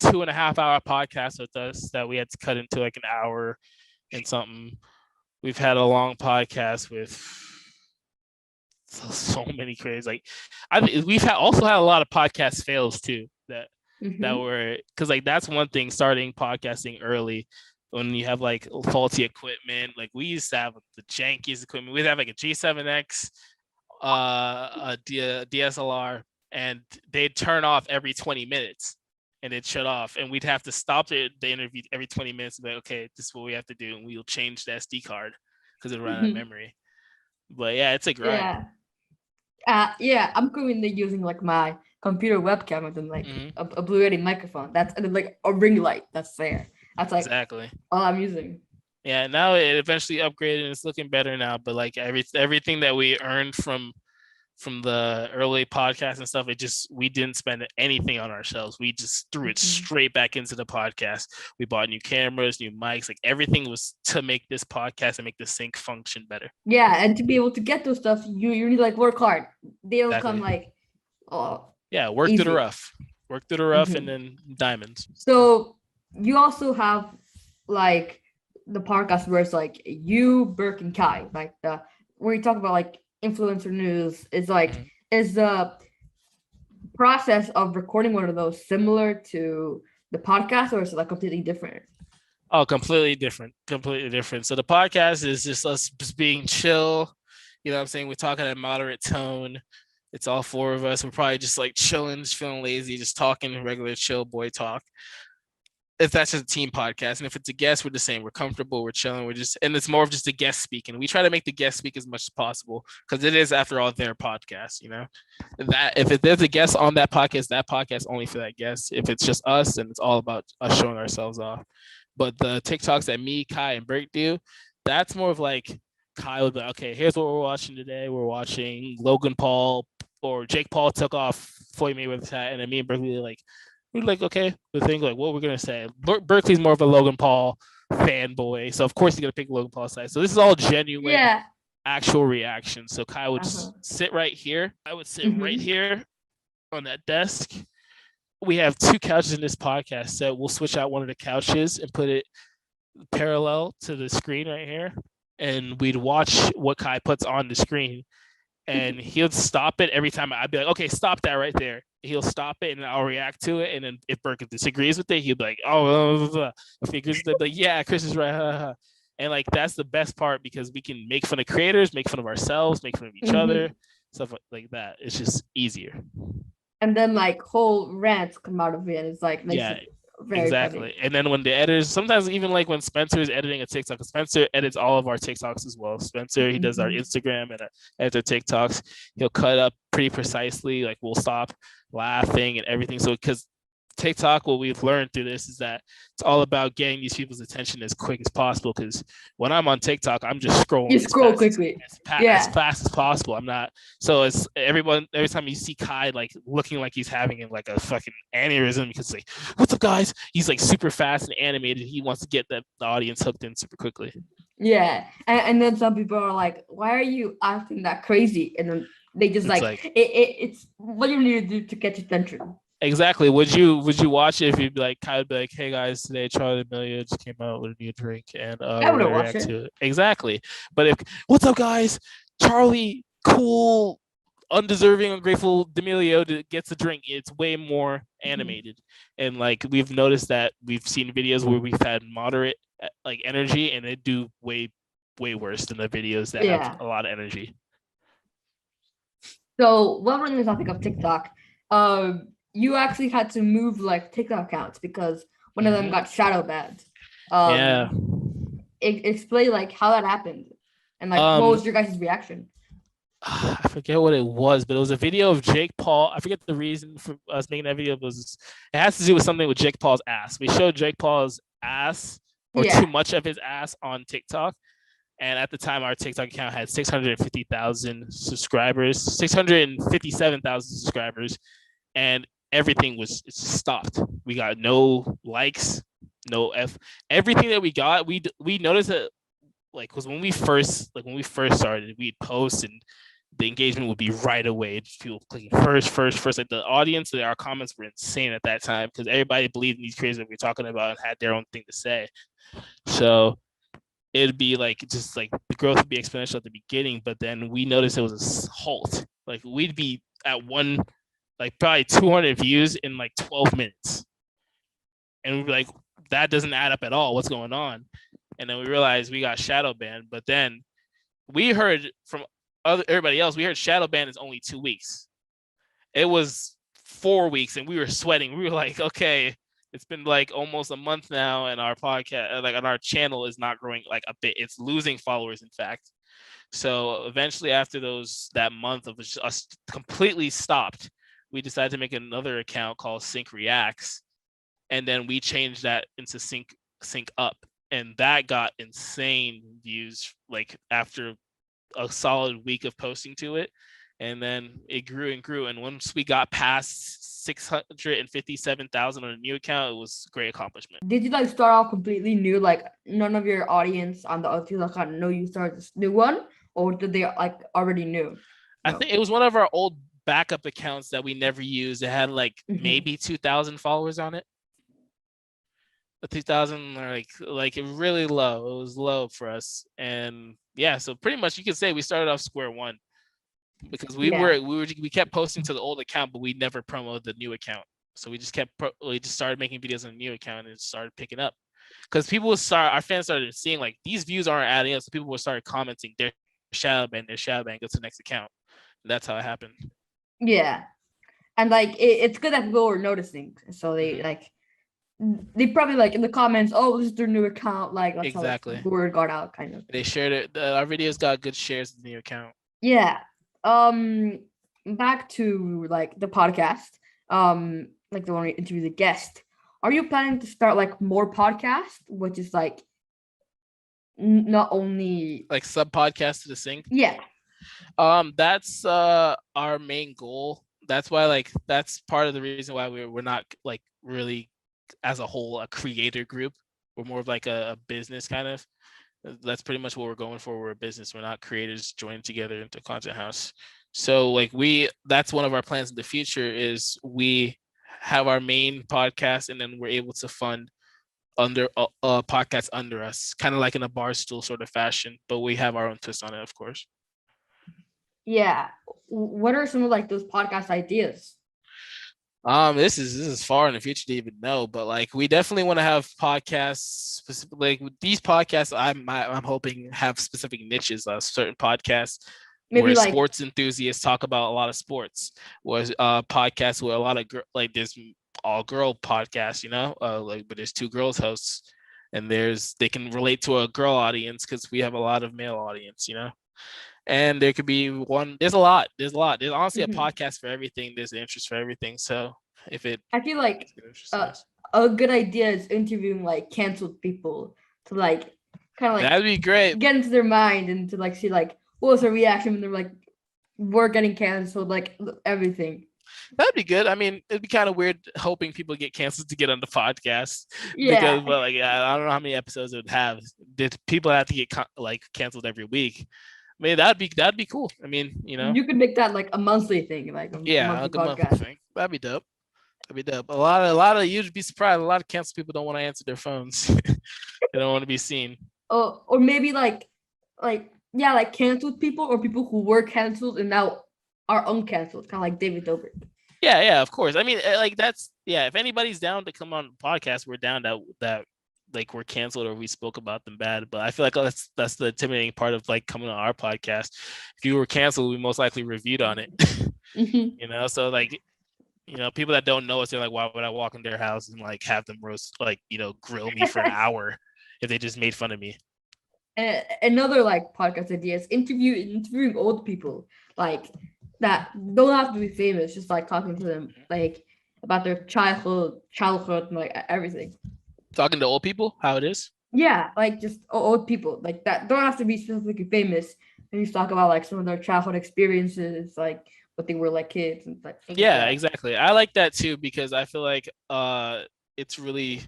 2.5 hour podcast with us that we had to cut into like an hour and something. We've had a long podcast with so many creators. Like we've also had a lot of podcast fails too that were, because like that's one thing, starting podcasting early when you have like faulty equipment. Like we used to have the jankiest equipment. We'd have like a G7X, a DSLR, and they'd turn off every 20 minutes. And it shut off, and we'd have to stop the interview every 20 minutes and be like, okay, this is what we have to do, and we'll change the SD card because it ran out of memory. But yeah, it's a grind. Yeah, I'm currently using like my computer webcam and then like a Blue Yeti microphone. That's, and then like a ring light that's there. That's like exactly all I'm using. Yeah, now it eventually upgraded and it's looking better now. But like everything that we earned from from the early podcasts and stuff, we didn't spend anything on ourselves. We just threw it straight back into the podcast. We bought new cameras, new mics, like everything was to make this podcast and make the sync function better. Yeah, and to be able to get those stuff, you need like work hard. They don't come like work through the rough. Work through the rough and then diamonds. So you also have like the podcast where it's like you, Burke, and Kai, like where you talk about like influencer news. Is like is the process of recording one of those similar to the podcast, or is it like completely different? Oh, completely different. So the podcast is just us just being chill. You know what I'm saying? We're talking at a moderate tone. It's all four of us. We're probably just like chilling, just feeling lazy, just talking regular chill boy talk. If that's just a team podcast, and if it's a guest, we're the same. We're comfortable, we're chilling, and it's more of just a guest speaking. We try to make the guest speak as much as possible because it is, after all, their podcast. You know, that if there's a guest on that podcast only for that guest. If it's just us, then it's all about us showing ourselves off. But the TikToks that me, Kai, and Bert do, that's more of like Kai would be like, okay, here's what we're watching today. We're watching Logan Paul or Jake Paul took off Floyd Mayweather's hat, and then me and Berkeley we're like, okay, the thing, like, what we're gonna say. Berkeley's more of a Logan Paul fanboy, so of course he's gonna pick Logan Paul's side. So this is all genuine, actual reaction. So Kai would just sit right here. I would sit right here on that desk. We have two couches in this podcast set. We'll switch out one of the couches and put it parallel to the screen right here, and we'd watch what Kai puts on the screen. And he'll stop it every time. I'd be like, okay, stop that right there. He'll stop it and I'll react to it. And then if Burke disagrees with it, he'll be like, oh, if he agrees with it, like, yeah, Chris is right. And like, that's the best part because we can make fun of creators, make fun of ourselves, make fun of each other, stuff like that. It's just easier. And then like whole rants come out of it. And it's like, very exactly. funny. And then when the editors, sometimes even like when Spencer is editing a TikTok, Spencer edits all of our TikToks as well. Spencer, he does our Instagram and edits our TikToks. He'll cut up pretty precisely. Like we'll stop laughing and everything. So because TikTok, what we've learned through this is that it's all about getting these people's attention as quick as possible. Because when I'm on TikTok, I'm just scrolling. You scroll quickly, as fast as possible. I'm not. So it's every time you see Kai like looking like he's having like a fucking aneurysm because like, what's up, guys? He's like super fast and animated. He wants to get the audience hooked in super quickly. Yeah, and then some people are like, "Why are you acting that crazy?" And then they just it's what you need to do to catch attention. Exactly. Would you watch it if you'd be like, Kai would be like, hey guys, today Charlie D'Amelio just came out with a new drink and I would react to it. Exactly. But if what's up, guys? Charlie, cool, undeserving, ungrateful D'Amelio gets a drink. It's way more animated. And like we've noticed that we've seen videos where we've had moderate like energy and it do way worse than the videos that have a lot of energy. So one of the things I think of TikTok, you actually had to move like TikTok accounts because one of them got shadow banned. Explain like how that happened and like what was your guys' reaction? I forget what it was, but it was a video of Jake Paul. I forget the reason for us making that video. It has to do with something with Jake Paul's ass. We showed Jake Paul's ass or too much of his ass on TikTok. And at the time, our TikTok account had 650,000 subscribers, 657,000 subscribers. And everything was stopped. We got no likes, no everything that we got. We noticed that like because when we first started, we'd post and the engagement would be right away. People clicking first. Like the audience, our comments were insane at that time because everybody believed in these creators that we were talking about and had their own thing to say. So it'd be like just like the growth would be exponential at the beginning, but then we noticed it was a halt. Like we'd be at one. Like probably 200 views in like 12 minutes. And we'd be like, that doesn't add up at all. What's going on? And then we realized we got shadow banned. But then we heard from everybody else, we heard shadow ban is only 2 weeks. It was 4 weeks and we were sweating. We were like, okay, it's been like almost a month now and our podcast, like on our channel is not growing like a bit. It's losing followers, in fact. So eventually after that month of us completely stopped, we decided to make another account called Sync Reacts, and then we changed that into Sync Up, and that got insane views. Like after a solid week of posting to it, And then it grew and grew. And once we got past 657,000 on a new account, it was a great accomplishment. Did you like start off completely new? Like none of your audience on the other account know you started this new one, or did they like already knew? I think it was one of our old backup accounts that we never used. It had like maybe 2,000 followers on it. 2,000 are like really low. It was low for us. And yeah, so pretty much you could say we started off square one, because we kept posting to the old account, but we never promoted the new account. So we just started making videos on the new account, and it started picking up, because our fans started seeing like these views aren't adding up. So people would start commenting their shadow ban, go to the next account. And that's how it happened. Yeah, and like it's good that people were noticing, so they probably like in the comments, oh, this is their new account, like that's exactly how, like, word got out, kind of. They shared it. Our videos got good shares in the new account. Yeah. Back to like the podcast, like the one we interview the guest. Are you planning to start like more podcasts, which is like not only like sub podcasts to the sync? Yeah. That's our main goal. That's why that's part of the reason why we're not like really as a whole a creator group. We're more of like a business kind of. That's pretty much what we're going for. We're a business. We're not creators joined together into content house. So like that's one of our plans in the future is we have our main podcast, and then we're able to fund under podcasts under us, kind of like in a Barstool sort of fashion, but we have our own twist on it, of course. Yeah. What are some of like those podcast ideas? This is far in the future to even know, but like we definitely want to have podcasts specifically. Like with these podcasts, I'm hoping have specific niches. Certain podcasts maybe where like sports enthusiasts talk about a lot of sports, was podcasts where a lot of there's all girl podcasts, but there's two girls hosts, and they can relate to a girl audience because we have a lot of male audience, And there could be one. There's a lot. There's honestly a podcast for everything. There's an interest for everything. So I feel like a good idea is interviewing like canceled people to like kind of like that'd be great. Get into their mind and to like see like what was their reaction when they're like we're getting canceled, like everything. That'd be good. I mean, it'd be kind of weird hoping people get canceled to get on the podcast. Yeah. Because, like, I don't know how many episodes it would have. Did people have to get canceled every week? I mean, that'd be cool. I mean, you could make that like a monthly thing, like a monthly podcast. Thing. That'd be dope. A lot of you'd be surprised. A lot of canceled people don't want to answer their phones. They don't want to be seen. Or maybe like canceled people or people who were canceled and now are uncanceled, kind of like David Dobrik. Yeah, of course. I mean, like that's if anybody's down to come on the podcast, we're down that like we're canceled or we spoke about them bad. But I feel like that's the intimidating part of like coming on our podcast. If you were canceled, we most likely reviewed on it. So like people that don't know us, they're like, why would I walk in their house and like have them roast, like grill me for an hour if they just made fun of me? Another like podcast idea is interviewing old people like that don't have to be famous, just like talking to them like about their childhood and like everything. Talking to old people, how it is? Yeah, like just old people like that don't have to be specifically famous. And you talk about like some of their childhood experiences, like what they were like kids and like. Yeah, exactly. I like that too because I feel like it's really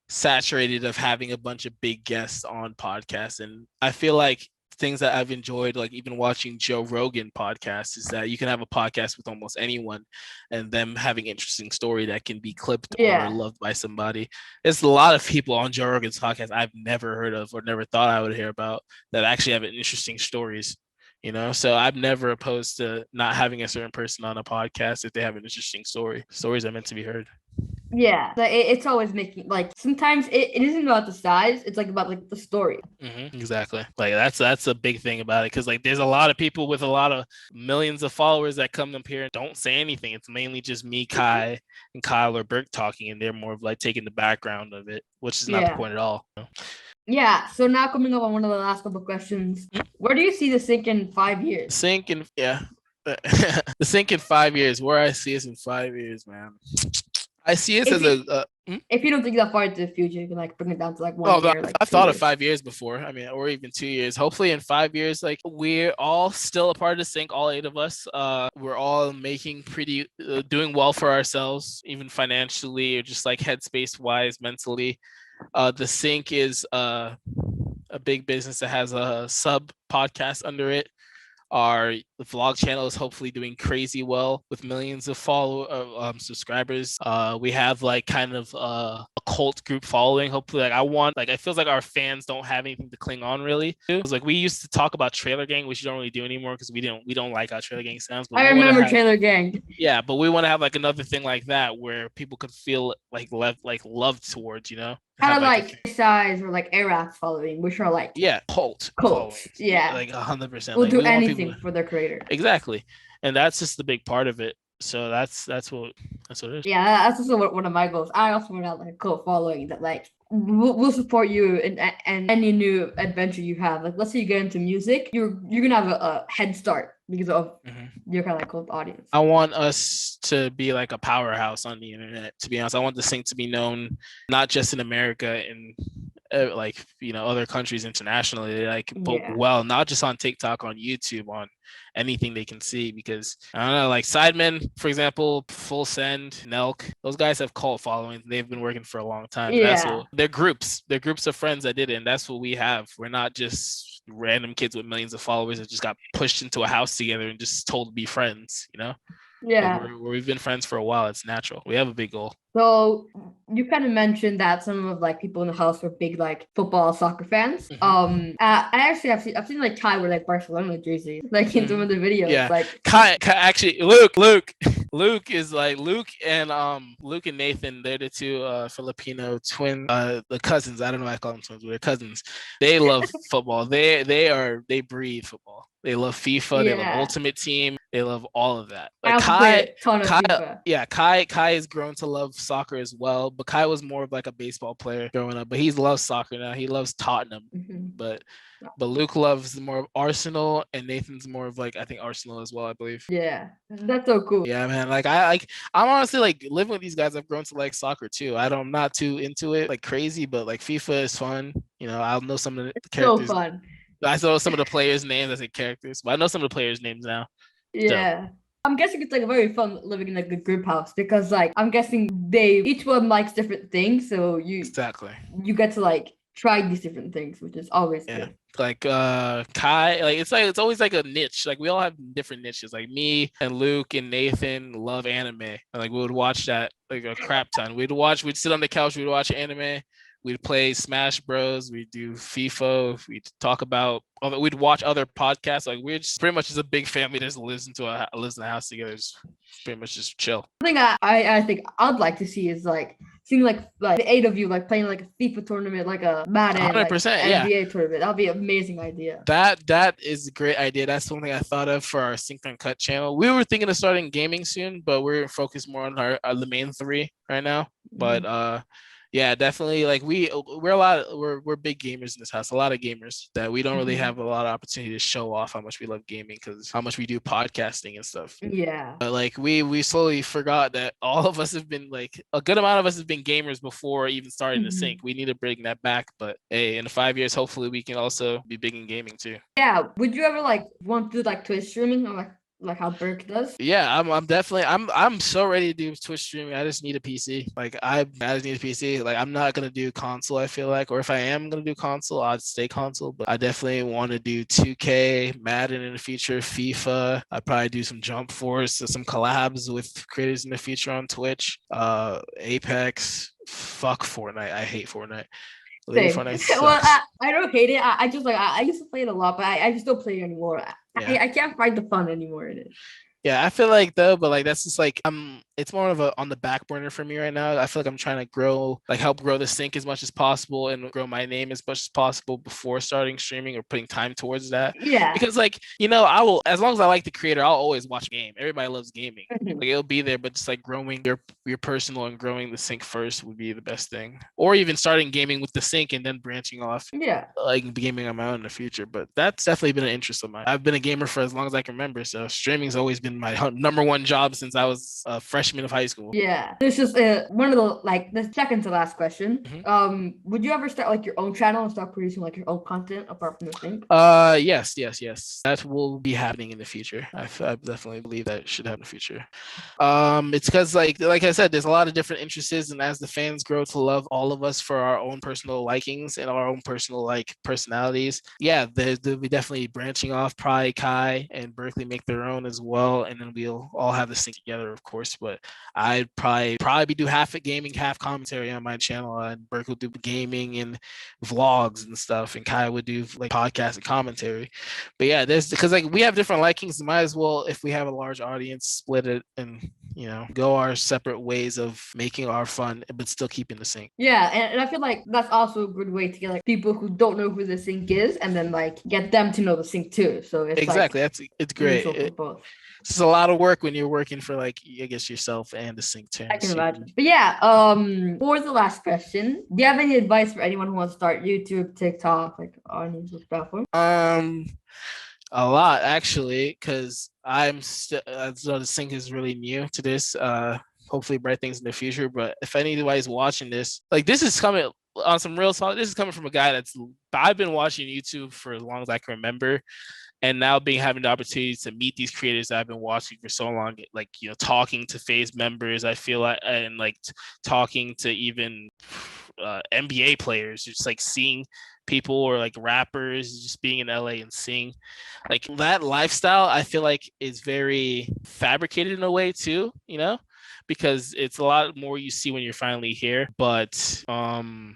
saturated of having a bunch of big guests on podcasts, and I feel like things that I've enjoyed, like even watching Joe Rogan podcasts, is that you can have a podcast with almost anyone and them having interesting story that can be clipped or loved by somebody. There's a lot of people on Joe Rogan's podcast I've never heard of or never thought I would hear about that actually have interesting stories, so I'm never opposed to not having a certain person on a podcast if they have an interesting story. Stories are meant to be heard. Yeah, it's always making like sometimes it isn't about the size, it's like about like the story. Exactly. Like that's a big thing about it because like there's a lot of people with a lot of millions of followers that come up here and don't say anything. It's mainly just me, Kai, and Kyle or Burke talking, and they're more of like taking the background of it, which is not the point at all. Yeah. So now coming up on one of the last couple of questions, where do you see the sync in 5 years? The sync in 5 years. Where I see us in 5 years, man. I see it If as you, a. if you don't think that far into the future, you can like bring it down to like Oh, 1 year, like I two thought of years. 5 years before. I mean, or even 2 years. Hopefully, in 5 years, like we're all still a part of the sync. All 8 of us. We're all making pretty, doing well for ourselves, even financially or just like headspace wise, mentally. The sync is a big business that has a sub podcast under it. Our vlog channel is hopefully doing crazy well with millions of subscribers. We have like kind of a cult group following. Hopefully, like I want, like it feels like our fans don't have anything to cling on really. It's like we used to talk about Trailer Gang, which you don't really do anymore because we don't like how Trailer Gang sounds. But I remember Trailer Gang. Yeah, but we want to have like another thing like that where people could feel like loved towards, you know. Kind of like size or like Arab following, which are like cult. Yeah, like 100%. We'll like, do we want anything people for their creator. Exactly, and that's just the big part of it. So that's what it is. Yeah, that's also one of my goals. I also want to have like a cult following that like we'll support you in any new adventure you have. Like let's say you get into music, you're gonna have a head start because of your kind of like cult audience. I want us to be like a powerhouse on the internet. To be honest, I want this thing to be known not just in America and like other countries internationally, like but well, not just on TikTok, on YouTube, on anything they can see. Because I don't know, like Sidemen, for example, Full Send, Nelk, those guys have cult followings. They've been working for a long time. That's what they're groups of friends that did it, and that's what we have. We're not just random kids with millions of followers that just got pushed into a house together and just told to be friends, like we've been friends for a while. It's natural. We have a big goal. So you kind of mentioned that some of like people in the house were big like football, soccer fans. I actually I've seen like Kai with like Barcelona jersey, like in some of the videos. Yeah, like Kai actually Luke is like Luke and Nathan. They're the two Filipino twin, the cousins. I don't know why I call them twins, but they're cousins. They love football. They breathe football. They love FIFA. They love Ultimate Team. They love all of that. Like Kai has grown to love soccer as well, but Kai was more of like a baseball player growing up, but he loves soccer now. He loves Tottenham, but Luke loves more of Arsenal, and Nathan's more of like, I think, Arsenal as well, I believe. Yeah, that's so cool. Yeah, man. Like I'm honestly like living with these guys. I've grown to like soccer too. I'm not too into it like crazy, but like FIFA is fun. I'll know some of the characters. So fun. I know some of the players' names as characters, but I know some of the players' names now. Yeah. So. I'm guessing it's like very fun living in like a group house because like I'm guessing each one likes different things, so you get to like try these different things, which is always good. Like Kai, like it's always like a niche. Like we all have different niches. Like me and Luke and Nathan love anime. And, like we would watch that like a crap ton. We'd sit on the couch, we'd watch anime. We'd play Smash Bros. We'd do FIFA. We'd talk about we'd watch other podcasts. Like we're just pretty much just a big family that just lives in the house together. Just pretty much just chill. I think I think I'd like to see is like seeing like the 8 of you like playing like a FIFA tournament, like a Madden, 100%, like, NBA tournament. That'd be an amazing idea. That is a great idea. That's something I thought of for our Sync and Cut channel. We were thinking of starting gaming soon, but we're focused more on the main 3 right now. But yeah, definitely. Like we're big gamers in this house. A lot of gamers that we don't really have a lot of opportunity to show off how much we love gaming because how much we do podcasting and stuff. Yeah. But like we slowly forgot that all of us have been like a good amount of us have been gamers before even starting to sync. We need to bring that back. But hey, in 5 years, hopefully we can also be big in gaming too. Yeah. Would you ever like want to do like Twitch streaming or like how Burke does? Yeah, I'm definitely I'm so ready to do Twitch streaming. I just need a PC. Like I just need a PC. Like I'm not gonna do console, I feel like, or if I am gonna do console, I'd stay console. But I definitely want to do 2K, Madden in the future, FIFA. I'd probably do some Jump Force, some collabs with creators in the future on Twitch. Apex. Fuck Fortnite. I hate Fortnite. Well, I don't hate it. I just like I used to play it a lot, but I just don't play it anymore. I can't find the fun anymore in it. Yeah, I feel like though, but like that's just like it's more of a on the back burner for me right now. I feel like I'm trying to help grow the sync as much as possible and grow my name as much as possible before starting streaming or putting time towards that. Yeah. Because like, I will, as long as I like the creator, I'll always watch a game. Everybody loves gaming. Like it'll be there, but just like growing your personal and growing the sync first would be the best thing. Or even starting gaming with the sync and then branching off. Yeah. Like gaming on my own in the future. But that's definitely been an interest of mine. I've been a gamer for as long as I can remember. So streaming's always been been my number one job since I was a freshman of high school. Yeah. This is one of the second to last question. Would you ever start like your own channel and start producing like your own content apart from the thing? Yes. That will be happening in the future. I definitely believe that should happen in the future. It's because like I said, there's a lot of different interests, and as the fans grow to love all of us for our own personal likings and our own personal like personalities, yeah, they'll be definitely branching off. Probably Kai and Berkeley make their own as well, and then we'll all have this thing together, of course. But I'd probably do half at gaming, half commentary on my channel, and Berkeley would do gaming and vlogs and stuff, and Kai would do like podcasts and commentary. But yeah, there's because like we have different likings. Might as well, if we have a large audience, split it and go our separate ways of making our fun, but still keeping the sync. Yeah, and I feel like that's also a good way to get like people who don't know who the sync is, and then like get them to know the sync too. So it's exactly like, it's great. It's a lot of work when you're working for like I guess yourself and the sync team. I can imagine. But yeah, for the last question, do you have any advice for anyone who wants to start YouTube, TikTok, like on YouTube platform? A lot actually, because I'm still the sync is really new to this. Hopefully bright things in the future. But if anybody's watching this, like this is coming on some real talk. This is coming from a guy I've been watching YouTube for as long as I can remember. And now having the opportunity to meet these creators that I've been watching for so long, like talking to FaZe members, I feel like, and like talking to even NBA players, just like seeing people or like rappers just being in LA and seeing like that lifestyle, I feel like is very fabricated in a way too, because it's a lot more you see when you're finally here. But I don't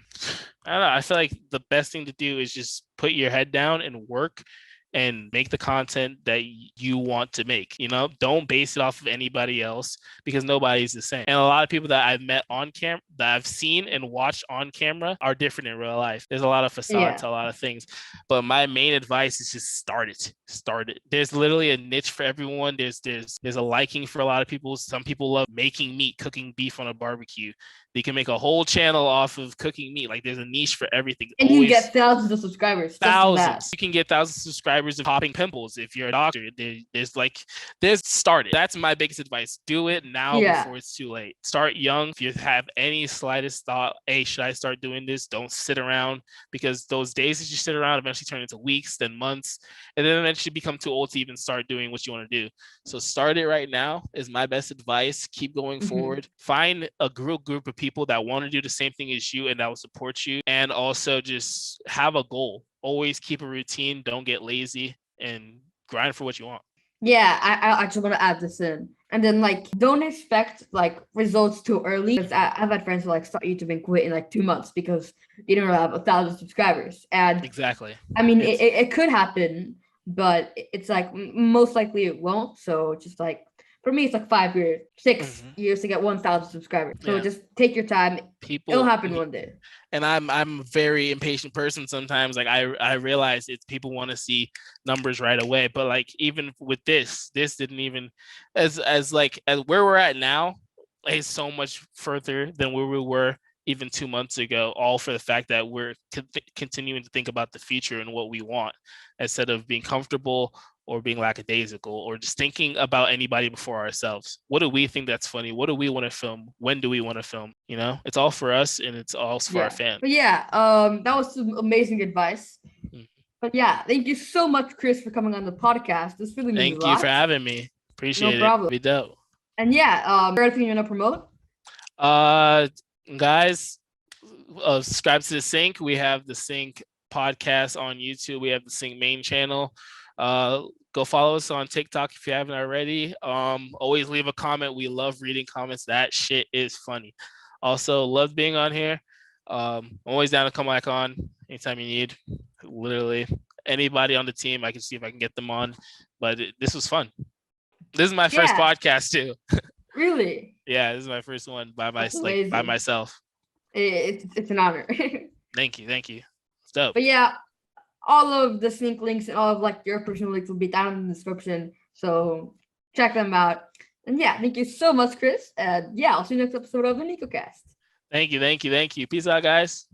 know, I feel like the best thing to do is just put your head down and work and make the content that you want to make. Don't base it off of anybody else, because nobody's the same. And a lot of people that I've met on camera, that I've seen and watched on camera, are different in real life. There's a lot of facade to a lot of things, but my main advice is just start it. There's literally a niche for everyone. There's a liking for a lot of people. Some people love making meat, cooking beef on a barbecue. They can make a whole channel off of cooking meat. Like there's a niche for everything. And you get thousands of subscribers. Thousands. You can get thousands of subscribers of popping pimples if you're a doctor. There's started. That's my biggest advice. Do it now before it's too late. Start young. If you have any slightest thought, hey, should I start doing this? Don't sit around, because those days that you sit around eventually turn into weeks, then months, and then eventually become too old to even start doing what you want to do. So start it right now is my best advice. Keep going forward. Find a group of people that want to do the same thing as you and that will support you, and also just have a goal. Always keep a routine. Don't get lazy and grind for what you want. Yeah, I just want to add this in. And then like don't expect like results too early, because I've had friends who like start YouTube and quit in like 2 months because they don't have 1,000 subscribers. And exactly, I mean it could happen, but it's like most likely it won't. So just like for me, it's like 5 years, 6 years to get 1,000 subscribers. So just take your time. It'll happen one day. And I'm a very impatient person sometimes. Like I realize it's people want to see numbers right away, but like even with this didn't even as where we're at now is so much further than where we were even 2 months ago, all for the fact that we're continuing to think about the future and what we want instead of being comfortable or being lackadaisical or just thinking about anybody before ourselves. What do we think that's funny? What do we want to film? When do we want to film? It's all for us, and it's all for our fans. But yeah, that was some amazing advice. But yeah, thank you so much, Chris, for coming on the podcast. This really means a lot. Thank you for having me. Appreciate it. No problem. Be dope. And yeah, anything you want to promote? Guys, subscribe to the Sync. We have the Sync podcast on YouTube. We have the Sync main channel. Go follow us on TikTok if you haven't already. Always leave a comment. We love reading comments. That shit is funny. Also, love being on here. Always down to come back on anytime you need. Literally anybody on the team, I can see if I can get them on. But this was fun. This is my first podcast too. Really? Yeah, this is my first one by myself. It's an honor. Thank you. It's dope. But yeah, all of the sync links and all of like your personal links will be down in the description. So check them out. And yeah, thank you so much, Chris. And yeah, I'll see you next episode of the Nicocast. Thank you. Peace out, guys.